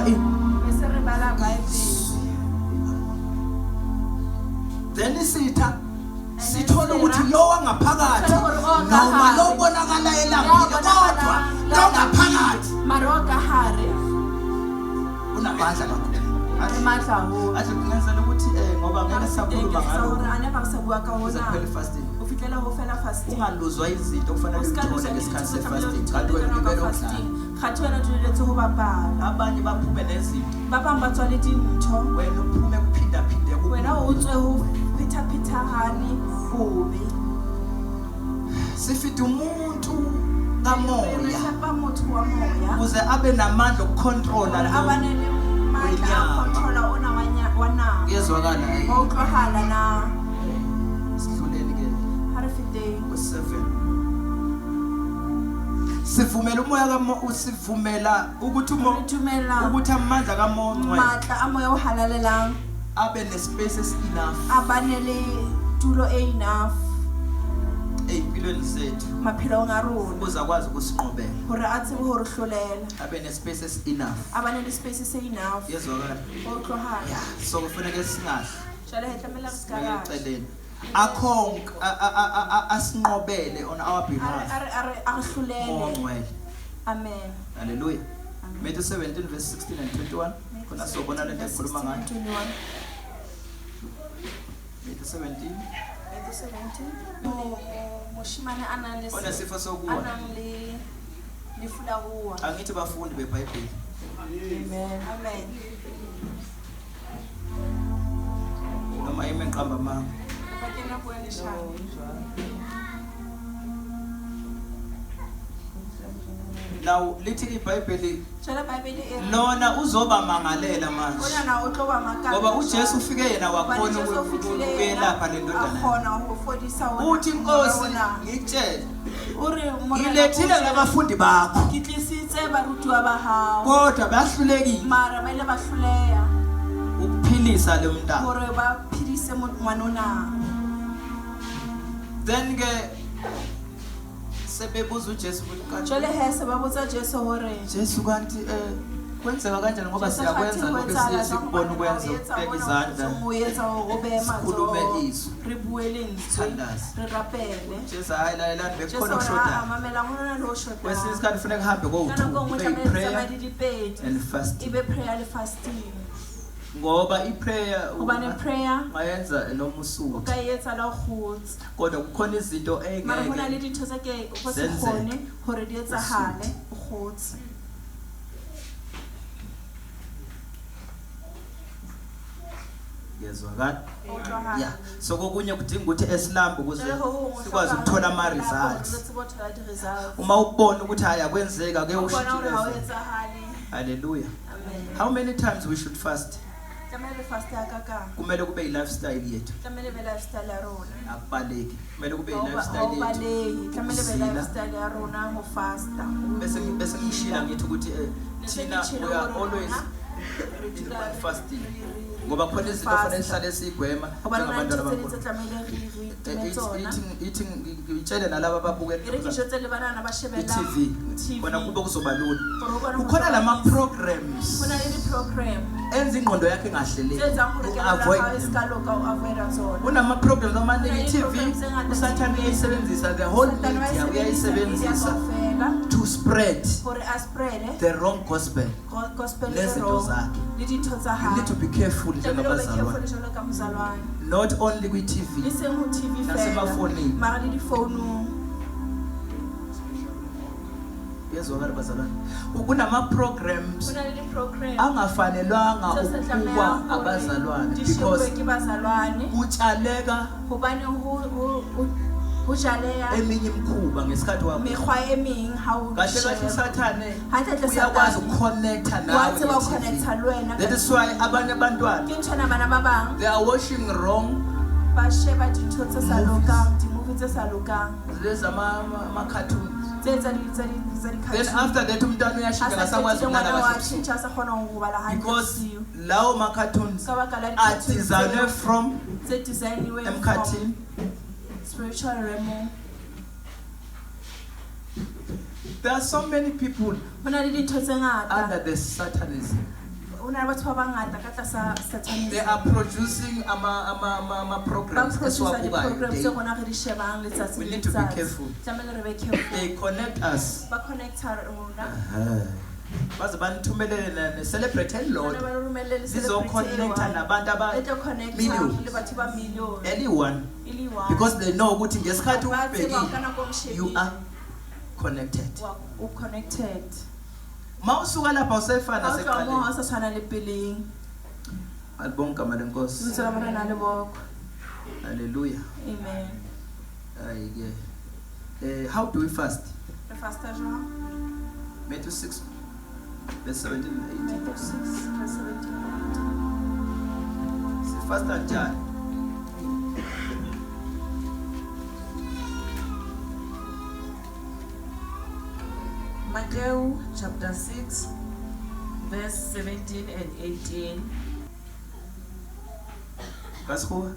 then isitha sithola ukuthi lo wangaphakathi noma lo bonakala elambile kodwa lo ngaphakathi unamandla kakhulu Re matla haholo. athi kungenzela ukuthi ngoba ngeke sakhuluma ngalo Hore ane ba sa bua ka kuze hona. kuphele fasting O fitlela ho fela fasting. ungaluzwa izinto kufanele uzithole ngesikhathi se-fasting kanti wena ulibele ukudlala Kgathi wena duleletse ho bapala. abanye baphume nezinto Ba bang ba tswa le dintho. wena uphume kuphindaphinde Wena o tswe ho phethahane bobe. sifida umuntu kamoya Sepa motho wa moya. ukuze abe namandla okucontrola Abane le matla a controller ona wa nama. kuyezwakala Wa utlwahala na. sidluleni ke Ha re feteng. ku-7 sivumela umoya usivumela ukuthi Re dumela ukuthi amandla kamoya matla a moya o halalelang. abe nespace enough Abane le tulo e enough. ey'mpilweni zethu Maphelong a rona. ukuze akwazi ukusinqobela Hore a tsebe ho re hlolela. abe nespace enough Abane le space se enough. kuyezwakala Wa utlwahala. ya so kufanele singahle Jwale he tlamela re ska ra. eceleni akho asinqobele on our behalf A re hlolele. ongcwele Amen. haleluya Matthew 17 verse 16 and 21 khona sobona lento ekhuluma ngayo 21. Matthew 17 Moshimane a nang le onesifo a sokuwa nang le lefu la ho wa. angithi bafundi beBhayibheli Amen. Amen. noma ime nqamba mama Ba kena ho ene shano. now lithi iBhayibheli Jwale Bible e re lona uzoba mangalela manje ona na o tlo ba makala. ngoba uJesu ufike yena wakhona ukuyelapha le ndodana Khona ho fodisa wona. uthi inkosi ngikutshela Ure mona. ngilethile labafundi bakho Ke tlisitse barutwa ba hao. kodwa bahlulekile Mara ba ile ba hloleha ukuphilisa le mntana hore ba phidise ngwana ona. then ke sebebuza uJesu ukuthi Jwale he se ba botsa Jesu hore Jesu kanti kwenzeka kanjani ngoba siyakwenza lokho siye sikubona ukwenza ukubeka izandla sikhulume izwi re bue lentswe Thandaza. re rapele. Jesu hayi lalelani Jesu bekukhona a ukushoda mamela ngona lo shota. kwesinye isikhathi kufanele kuhambe Kana go kowu-2 ngwe kube tlamehile i-prayer tsamaya le dipedi. and fasting Ibe prayer le fasting. ngoba i-prayer Hobane prayer ungayenza noma o usuku ka etsa la khotsi. kodwa kukhona izinto Mara hona le engeke dintho tse ke go se Zenzeka. kgone hore di etsahale o khotsi. ngezwakala O utlwahala. ya so kokunye kudinga ukuthi esilambe ukuze Jwale ho hong ho sikwazi hlokahala ukuthola hore ama-results re tsebe ho thola di-results. uma ubona ukuthi hayi akwenzeka ke O bona hore ha o ushitshile etsahale. haleluya Amen. how many times we should fast Tlamehile re faste hakakang. kumele kube yi-lifestyle yethu Tlamehile be lifestyle ya rona. akubaleki kumele kube Ha o yi-lifestyle yethu balehi. Tlamehile be Ukuzila. lifestyle ya rona ho fasta. bese ngishila ngithi ukuthi thina we are always in fasting ngoba khona izinto fanele sihlale siyigwema Hobane hona njengabantwana ntho tse ding tse bankulu tlamehile re time tsona. ithi ngitshele nalaba E re ke ababukela jwetse le banana ba shebella i-TV TV. bona kube kuzoba lula Hore o kgone ho kukhona thola lama peace. programs Hona le di-program enza ingqondo yakhe tse engahleleki etsang hore kelello ya avoid hao e them ska loka, o avoid-a tsona. kunama-programs amaningi Kuna i-TV i-programs engata usathane TV. uyayisebenzisa the whole Satan wa e media sebedisa media uyayisebenzisa kaofela to spread hore a spread the wrong gospel gospel Nezinto e wrong zakhe. le dintho tsa you need to hae. be careful Tlamehile o be careful njengabazalwane jwalo ka mozalwane. not only E kwi-TV seng ho TV Nasemafonini. fela, mara le difounung. yezwakala bazalwane kunama-programs Hona le di-program angafanelwanga tse sa ukubukwa tlamehang hore abazalwane di because shebuwe ke bazalwane kutshaleka hobane ho jaleha eminye imikhuba ngesikhathi wakho mekgwa e meng ha o kahle kahle usathane Hantle-hle uyakwazi Sathane ukuconnecta wa nawe tseba ho i-TV. connecta le wena That is why abanye abantwana ke nthwana bana ba bang they are watching wrong ba sheba dintho tse sa Movies. lokang, di-movie tse sa lokang lezi ama-cartoons tse tsa then di-cartoon. after that umntwana A uyashintsha sa ngasakwazi qetile ukulala ngwana wa kahle ebusuku. tjhentjha a sa kgona ho robala hantle because bosiu. lawo ma-cartoons Ka baka la are di-cartoon designed from tse designiweng emkhathini from spiritual realm. there are so many people Ho na le dintho tse ngata, under the satanism ho na le batho ba bangata ka tlasa they satanism. are producing Ba ama-programs producer di-program tse esiwabukayo rona re di shebang letsatsi We le need to be letsatsi. careful. Tlamehile re be careful. they connect us Ba connecta rona. baze banithumelele ne celebrate elilodwa zizoconnecta nabantu millions anyone because they know ukuthi ngesikhathi ubhekile you are connected. Mawusuka lapha usefana seqaleni. Alibonga igama lenkosi. Hallelujah. Amen. How do we fast? The fast Matthew 6 verse 17 and 18. Matthew 6 verse 17 and 18. Si fast kanjani? Matthew chapter 6 verse 17 and 18. Kasho?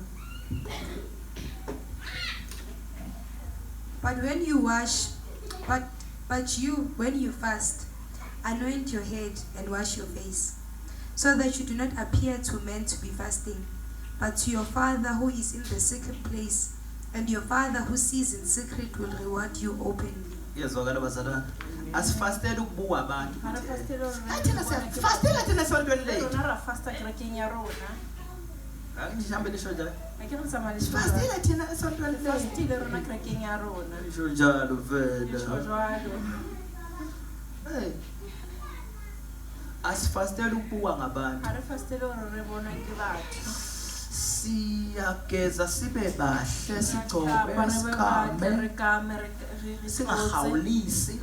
But when you fast, anoint your head and wash your face, so that you do not appear to men to be fasting, but to your Father who is in the secret place, and your Father who sees in secret will reward you openly. Yes, bazalwane. Asifastele ukubuka abantu. Fastela thina sontweni lethu. fasta kerekeng ya rona. Ngihambe lisho njalo. Ake re tsamaya Fastela thina esontweni lethu. fastile rona kerekeng ya rona. Lisho njalo vele. Jwalo. Hey. Asifastele ukubuka ngabantu. Are fastile re bona ke batho. Siyageza sibe bahle sigcobe sikhame singahawulisi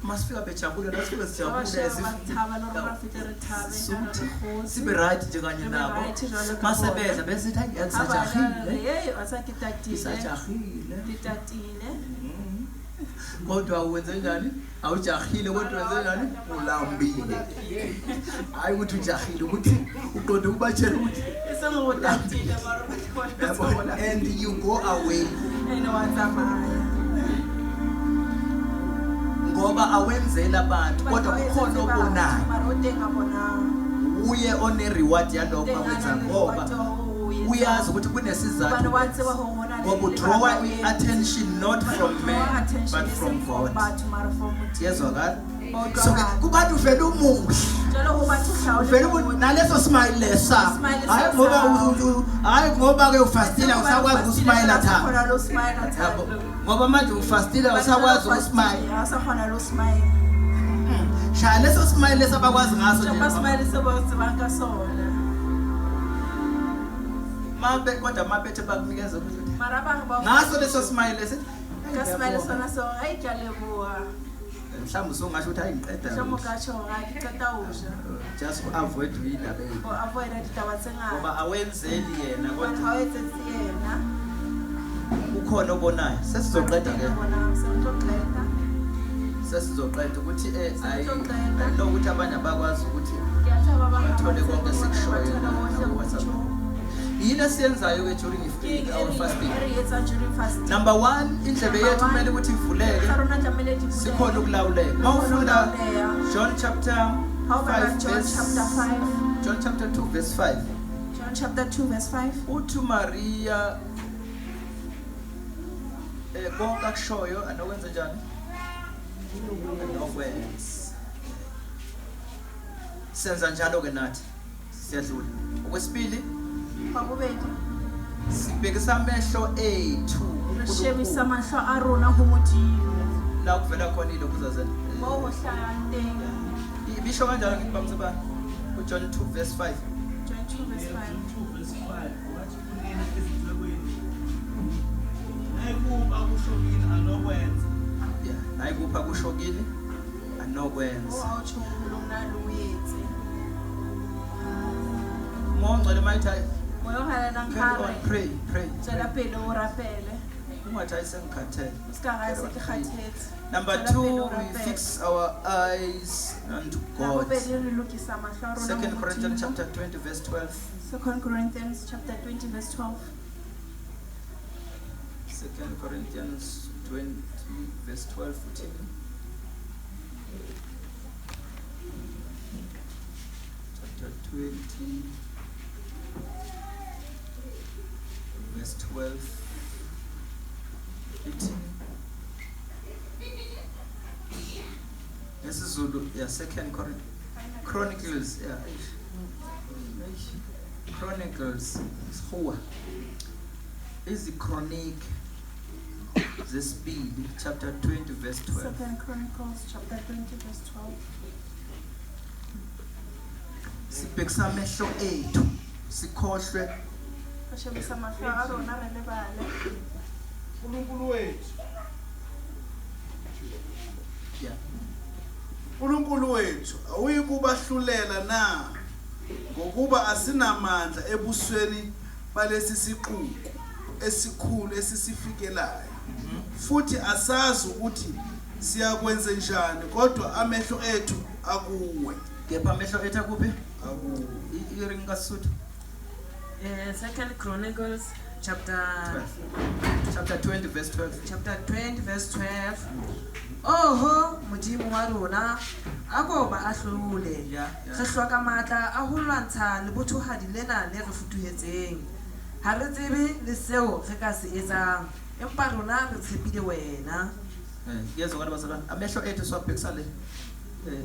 masifika bejabule nasifika sijabule sibe right nje kanye nabo masebedla besithi ngisajahile kodwa uwenze njani awujahile kodwa wenze njani ulambile hayi ukuthi ujahile ukuthi uqonde ubatshela ukuthi and you go away ngoba awenzela abantu kodwa kukhona obonayo uye one reward yalokho akwenza ngoba uyazi ukuthi kunesizathu ngoba draw attention not from men but from God. Yezwakala so kubantu vele umuhle vele naleso smile lesa hayi ngoba ke ufastila usakwazi ukusmile thana ngoba manje ufastila usakwazi ukusmile asafana lo smile shaya leso smile lesabakwazi ngaso nje smile sebazibanga sona mabe kodwa maphethe bakunikeza ukuthi maraba ngaso leso smile lesi kasmile sona so ayijalebuwa mhlawumbe usongasho ukuthi ayiqeda somokacho ngiceda usha just avoid indaba or avoid indaba tsenga ngoba awenzeli yena kodwa hawethe yena ukhona obonayo sesizoqeda ke sesizoqeda ukuthi ayino ukuthi abanye abakwazi ukuthi bathole konke sikushoyo na WhatsApp yini esiyenzayo ke during our fasting. Number 1 indlebe yethu kumele ukuthi ivuleke sikhona ukulawuleka mawufunda John chapter 5 John chapter 2 verse 5 John chapter 2 verse 5 uthi Maria konke akushoyo anokwenza njani anokwenza senza njalo ke nathi siyadlula okwesibili bakubethu sibhekisa amehlo ethu shebisa amahlo arona humudimo la kuvela khona ilokhu zazana bohlala ntenga ibisho kanjalo ngibamseba uJohn 2 verse 5 John 2 verse 5 wathi kunina ezidlekweni nayikupha kushokini anokwenza nayikupha kushokini anokwenza awutsho lomnaluyenze mongcele mayithayi moyohala nankare pray tsela pele o rapele ungathayi sengikhathele usikanga sekhathetse number 2 we fix our eyes unto God. 2 Corinthians chapter 20 verse 12 2 Corinthians chapter 20 verse 12 2 Corinthians 20 verse 12 chapter 20 verse 12 18 This is Zulu, yeah, Second Chronicles, yeah. Chronicles, is the chronic, the speed, chapter 20, verse 12. 2 Chronicles chapter 20 verse 12. Sibhekisa amehlo ethu sikhohlwe Bashebisa amahlo a rona re lebale. uNkulunkulu wethu yeah. uNkulunkulu wethu awuyi kubahlulela na ngokuba asinamandla ebusweni balesi siquku esikhulu esisifikelayo futhi asazi ukuthi siyakwenza njani kodwa amehlo ethu akuwe Kepha amehlo ethu akuphi akuwe iringa suthu 2 Chronicles chapter 20 verse 12. chapter 20 verse 12. Oho modimo wa rona a ko ba ahlole Yeah, re hloka matla a ho lwantsha le bothohadi lena le re futuhetseng ha re tsebe le seo re ka se etsang empa rona re tshepile wena. Yezwa ngani bazalwane amehlo ethu siwabhekisa le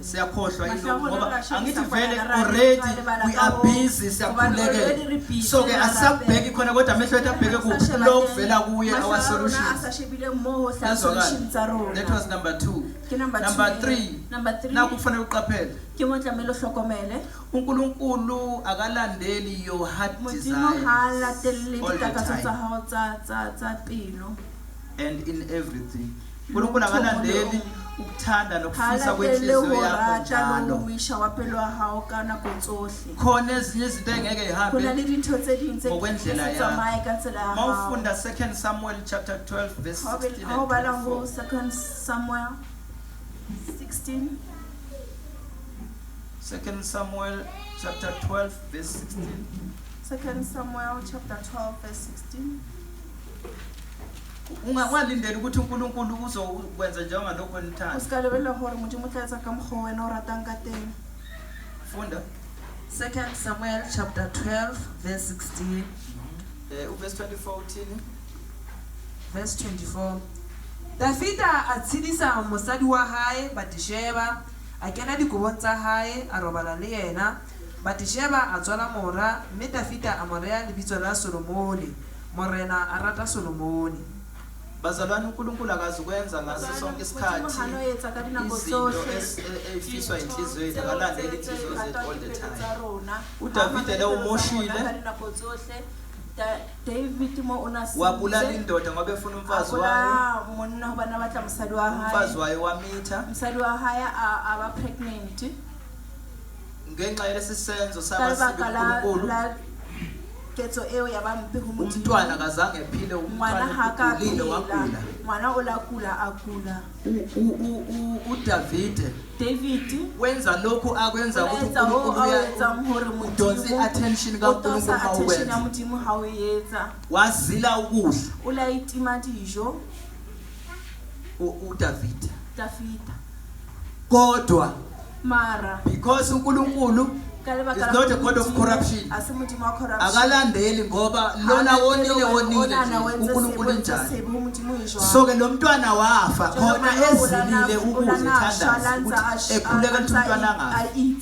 siyakhohlwa Mahlo yilo a rona ngoba ra shebisa angithi kwana vele ra already lebala we ka are ho- busy ngoba already re siyakhulekela busy, so ke ra asakubheki lapha. khona kodwa amehlo ethu abheke kuphi lokhu vela kuye Mahlo our a rona a solutions. sa shebile moo ho hla Yezwa solution tsa ngani that was rona. number 2. Ke number Number 2. 3 Number 3. na kufanele uqaphele Ke mo tlamelo hlokomele. uNkulunkulu akalandeli your heart Modimo desires ha latelle all the ditakatso tsa time hao tsa pelo. and in everything. uNkulunkulu akalandeli ukuthanda Ha nokufisa latelle kwenhliziyo ho yakho rata le njalo. ho wisha wa pelo wa hao ka nako tsohle. Khona ezinye izinto engeke Ho na ihambe le dintho tse ding tse ngokwendlela tse tsamaye ka tsela ya hao. mawufunda 2 Samuel chapter 12 verse 16 Ha o bala and ho 24. 2 Samuel 16. 2 Samuel chapter 12 verse 16. 2 Samuel chapter 12 verse 16. Ungalindeli ukuthi uNkulunkulu uzokwenza njengalokho O enithanda. ska lebella hore modimo o tla etsa ka mokgwa o wena o ratang ka teng. Funda 2 Samuel chapter 12 verse 16 verse 24 uthini? verse 24. Dafita a tshedisa mosadi wa hae Batisheba a kena dikobong tsa hae a robala le yena. Batisheba a tswala mora mme Dafita a mo rea lebitso la Solomone. Morena a rata Solomone. Bazalwane uNkulunkulu akazukwenza ngaso sonke isikhathi Modimo ha no etsa ka dinako izinto tsohle. ezifiswa inhliziyo yethu akalandeli inhliziyo zethu all the time. uDavid uDavide lo umoshile. David mo ona Wabulala indoda ngoba efuna umfazi wayo. monna ho bana batla mosadi wa Umfazi hae. wayo wamitha Mosadi wa hae a ba pregnant. ngenxa yalesi senzo Ka sabasibi lebaka uNkulunkulu. la ketso eo ya ba mpe ho Modimo. Umntwana kazange ephile Ngwana ha ka umntwana ulile phela. wagula. Ngwana o la kula a kula. uDavide David wenza lokhu akwenza ukuthi etsa ho uNkulunkulu a etsang hore udonse attention kaNkulunkulu attention ya mawuwenza. Modimo ha o etsa. Wazila ukudla O la itima dijo uDavide. David. Kodwa Mara because uNkulunkulu ka lebaka is la not a hore God of Modimo corruption. a se Modimo wa corruption. Akalandeli ngoba lona wonile uNkulunkulu njani. So ke lo mntwana wafa khona ezilile ukuzithandaza ukuthi ekhuleka ukuthi umntwana ngafi.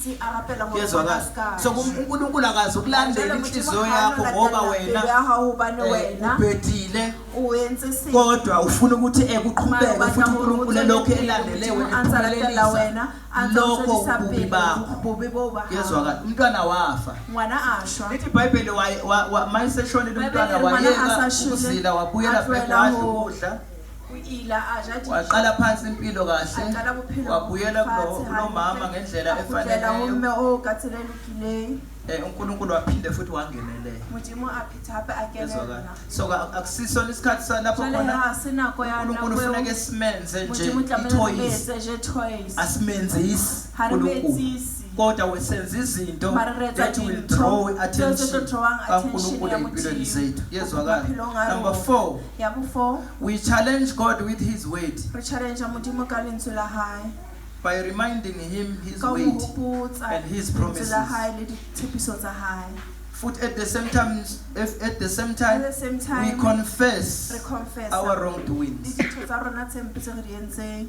Yezwa kahle. So uNkulunkulu akazi ukulandela inhliziyo yakho ngoba wena ubhedile kodwa ufuna ukuthi ekuqhubeke futhi uNkulunkulu lokho elandele wena ephumelelisa lokho kubi bakho. Yezwa kahle. Umntwana wafa. Mwana ashwa. Lithi iBhayibheli mayiseshonile umntwana wayeka ukuzila wabuyela back wadla ukudla uila aja dijo. waqala phansi impilo kahle Aqala bophelo wabuyela phansi, kunomama ngendlela akudlela efaneleyo. umme o ka tsela e lokileyo. uNkulunkulu waphinde futhi wangenelela. Modimo a pheta hape a Yezwa kenela. kahle. So akusisona isikhathi salapho Jwale khona ha se nako ya uNkulunkulu nako ufuneka eo. simenze nje Modimo tlamehile re itoys etse je toys. asimenzisi Ha re uNkulunkulu metsisi. kodwa wesenza izinto Mara re etsa that will dintho draw tse tlo attention drawang attention kaNkulunkulu ya empilweni Modimo. zethu. Yezwa kahle. Bophelong a Number rona. 4, Ya bo 4 we challenge God with his word re challenge Modimo ka lentswe la hae. by reminding him his Ka ho word hopotsa and his lentswe promises. la hae le ditshepiso tsa hae. Foot at the same time, at the same At time, the same we time confess re confess our le wrongdoings. dintho tsa rona tse mpe tse re di entseng.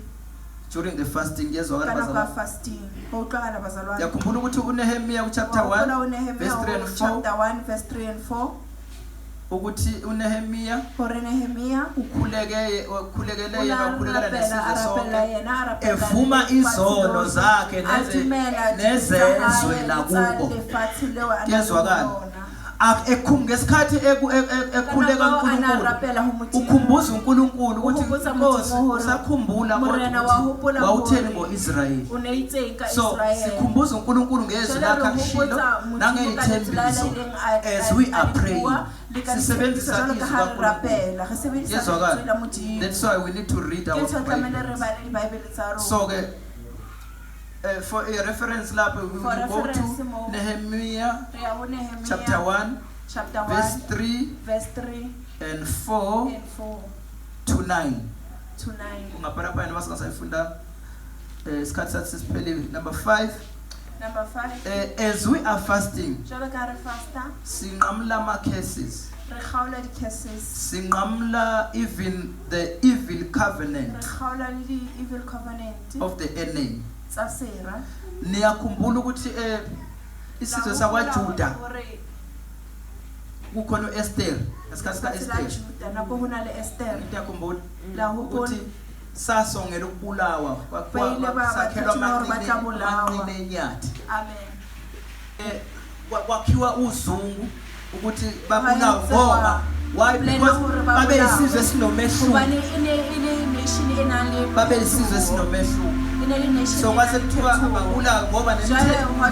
during the fasting yezwakala ka nako ya bazalwane. fasting ho utlwagala bazalwane Yakhumbula ukuthi uNehemiya chapter 1 verse 3 and 4 chapter 1 verse 3 and 4 ukuthi uNehemiya hore Nehemiya ukhulekele arapela nesizwe yena evuma izono zakhe nezezwe lakubo. Kuyezwakala ngesikhathi ekhuleka uNkulunkulu ukhumbuza uNkulunkulu ukuthi Nkosi usakhumbula kodwa wawutheni ngoIsrayeli. So sikhumbuza uNkulunkulu ngezwi lakhe akushilo nangeyithembiso as we are praying. Sisebenzisa izwi kaNkulunkulu. Yezwakala. That's why we need to read our Bible. So for a reference lapho we will go to Nehemiah chapter 1 verse 3 and 4 to 9. Ungaparapha yena masingasayifunda isikhathi sathi sisiphelile. Number 5, as we are fasting sinqamla ama cases, sinqamla even the evil covenant of the enemy. Niyakhumbula ukuthi isizwe sakwaJuda kukhona uEsther, esikhathi kaEsther lapho kuna le Esther ngiyakhumbula la ukuthi sasongela ukubulawa kwakhelwa amanqine enyathi. amen Kwakhiwa uzungu ukuthi babulawa ngoba why? Because babe isizwe esinomehluko, babe isizwe esinomehluko. So kwase kuthiwa ababulawa ngoba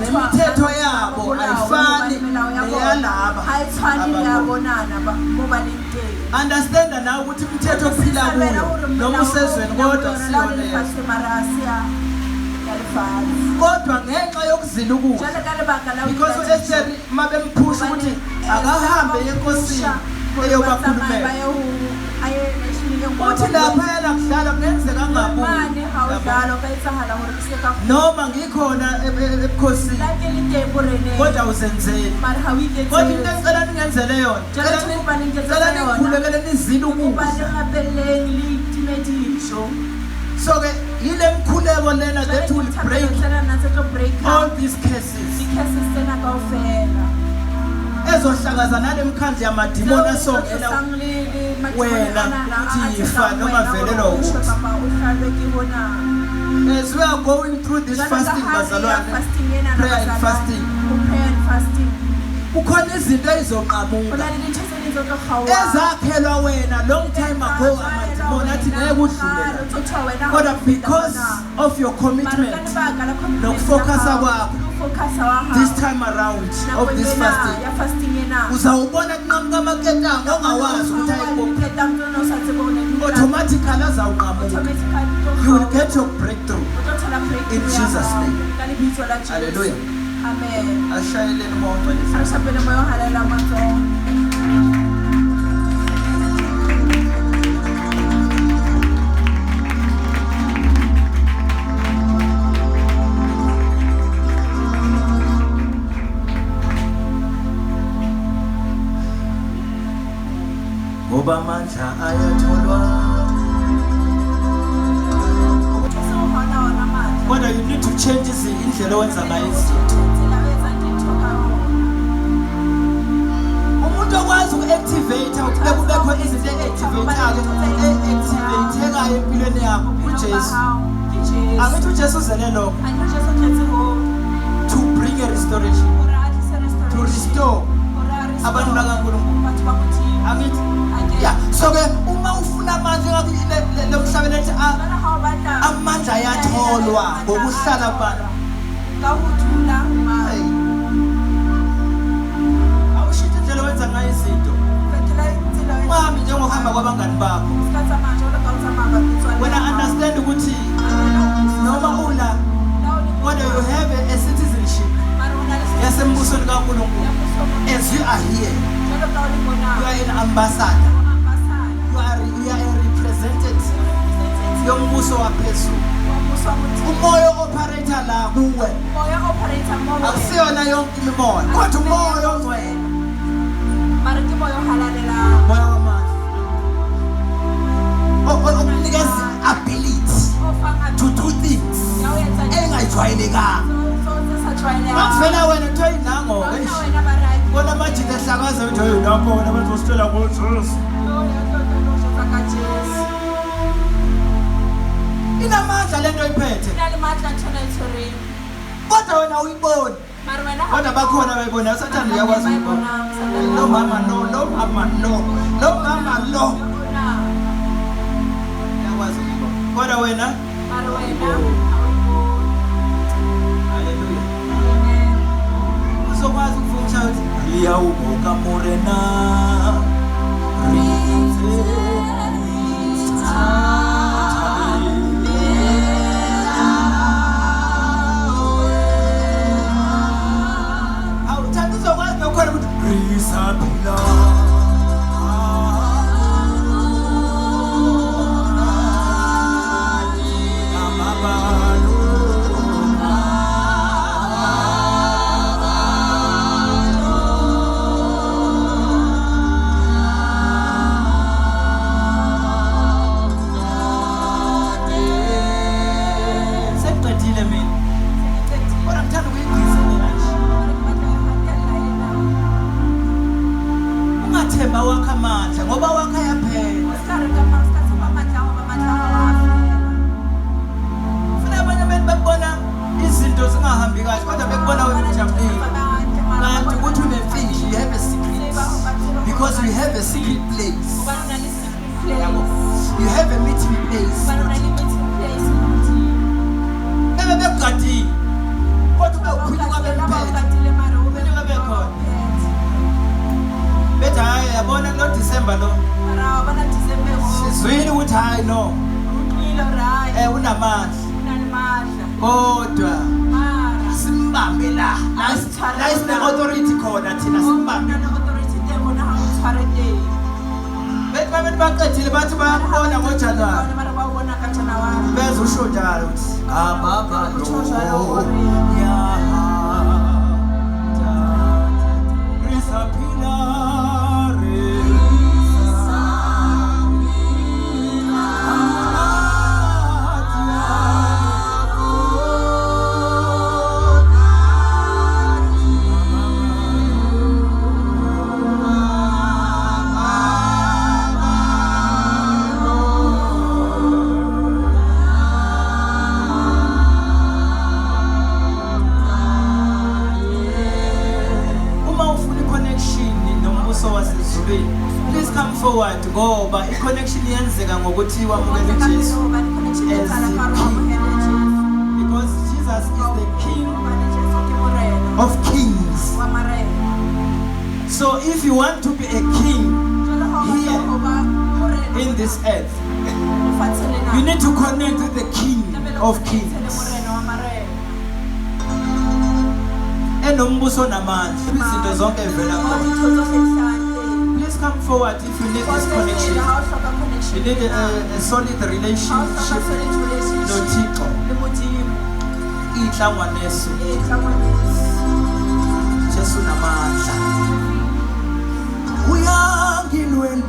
nemithetho yabo ayifani neyalaba. Understand now ukuthi imithetho ophila kuyo noma usezweni kodwa siyona kodwa ngenxa yokuzila ukudla, because uEsther mabemphusha ukuthi akahambe enkosini eyobakhulumela uthi lapha yena kudala kungenzeka ngabuye noma ngikhona ebukhosini kodwa uzenzeni. Kodwa into ecela ningenzele yona, cela nikhulekele nizile ukudla. So yile mkhuleko lena that will break all these cases ezohlakaza nale mkhandla yamadimoni asongela wena ukuthi yifa noma velelo ukuthi. As we are going through this fasting bazalwane, prayer and fasting, kukhona izinto ezizoqhamuka ezakhelwa wena long time ago amadimoni athi ngeke udlule, kodwa because of your commitment nokufocusa kwakho this time around of this fasting uzawubona kunqamuka amaketanga ongawazi ukuthi ayikuphi, automatically azawuqhamuka. You will get your breakthrough in Jesus' name. Hallelujah. Amen. Ashayeleni moto Arashapele moyo halela manzo. ngoba amandla ayatholwa. Kodwa you need to change indlela owenza ngayo izinto. Umuntu okwazi uku-activate ukube kubekho izinto e-activate-ekayo empilweni yakho uJesu. Angithi uJesu uzele lokho to bring a restoration, to restore abantu bakaNkulunkulu. Angithi yeah. So uma ufuna amandla lomhlabeni ethi amandla ayatholwa ngokuhlala abantu. Awushintshe indlela wenza ngayo izinto. Uhambe njengohamba kwabangani bakho. When I understand ukuthi noma ula kodwa you have a citizenship yasembusweni kaNkulunkulu. As you are here, you are an ambassador. You are a representative yombuso waphezulu. Umoya operator la kuwe akusiyona yonke imimoya kodwa umoya ongcwele, moya wamandla okunikeza ability to do inamandla lento iphethe kodwa wena uyibona kodwa bakhona bayibona usathane uyakwazi ukubona lo mama no uyakwazi ukubona kodwa wena haleluya uzokwazi ukufungisa uthi liyawubuka morena because we have a secret place. You have a meeting place. Never be gati. What about putting up a bed? Better I born not December no. She's really what I know. Una man. Kodwa simbambe la. Nice the authority code athina simbambe. Bethi baqedile bathi bayabona ngoJanuary. Beza usho njalo uthi ababa lo. Please come forward ngoba i-connection yenzeka ngokuthi wamukele uJesu as the king, because Jesus is the king of kings. So if you want to be a king here in this earth, you need to connect with the king of kings. Enombuso namandla izinto zonke evela kuye. Please come forward if you need this connection. You need a solid relationship. Nothixo. Inhlanganiso. Jesu namandla. Uyangilwela.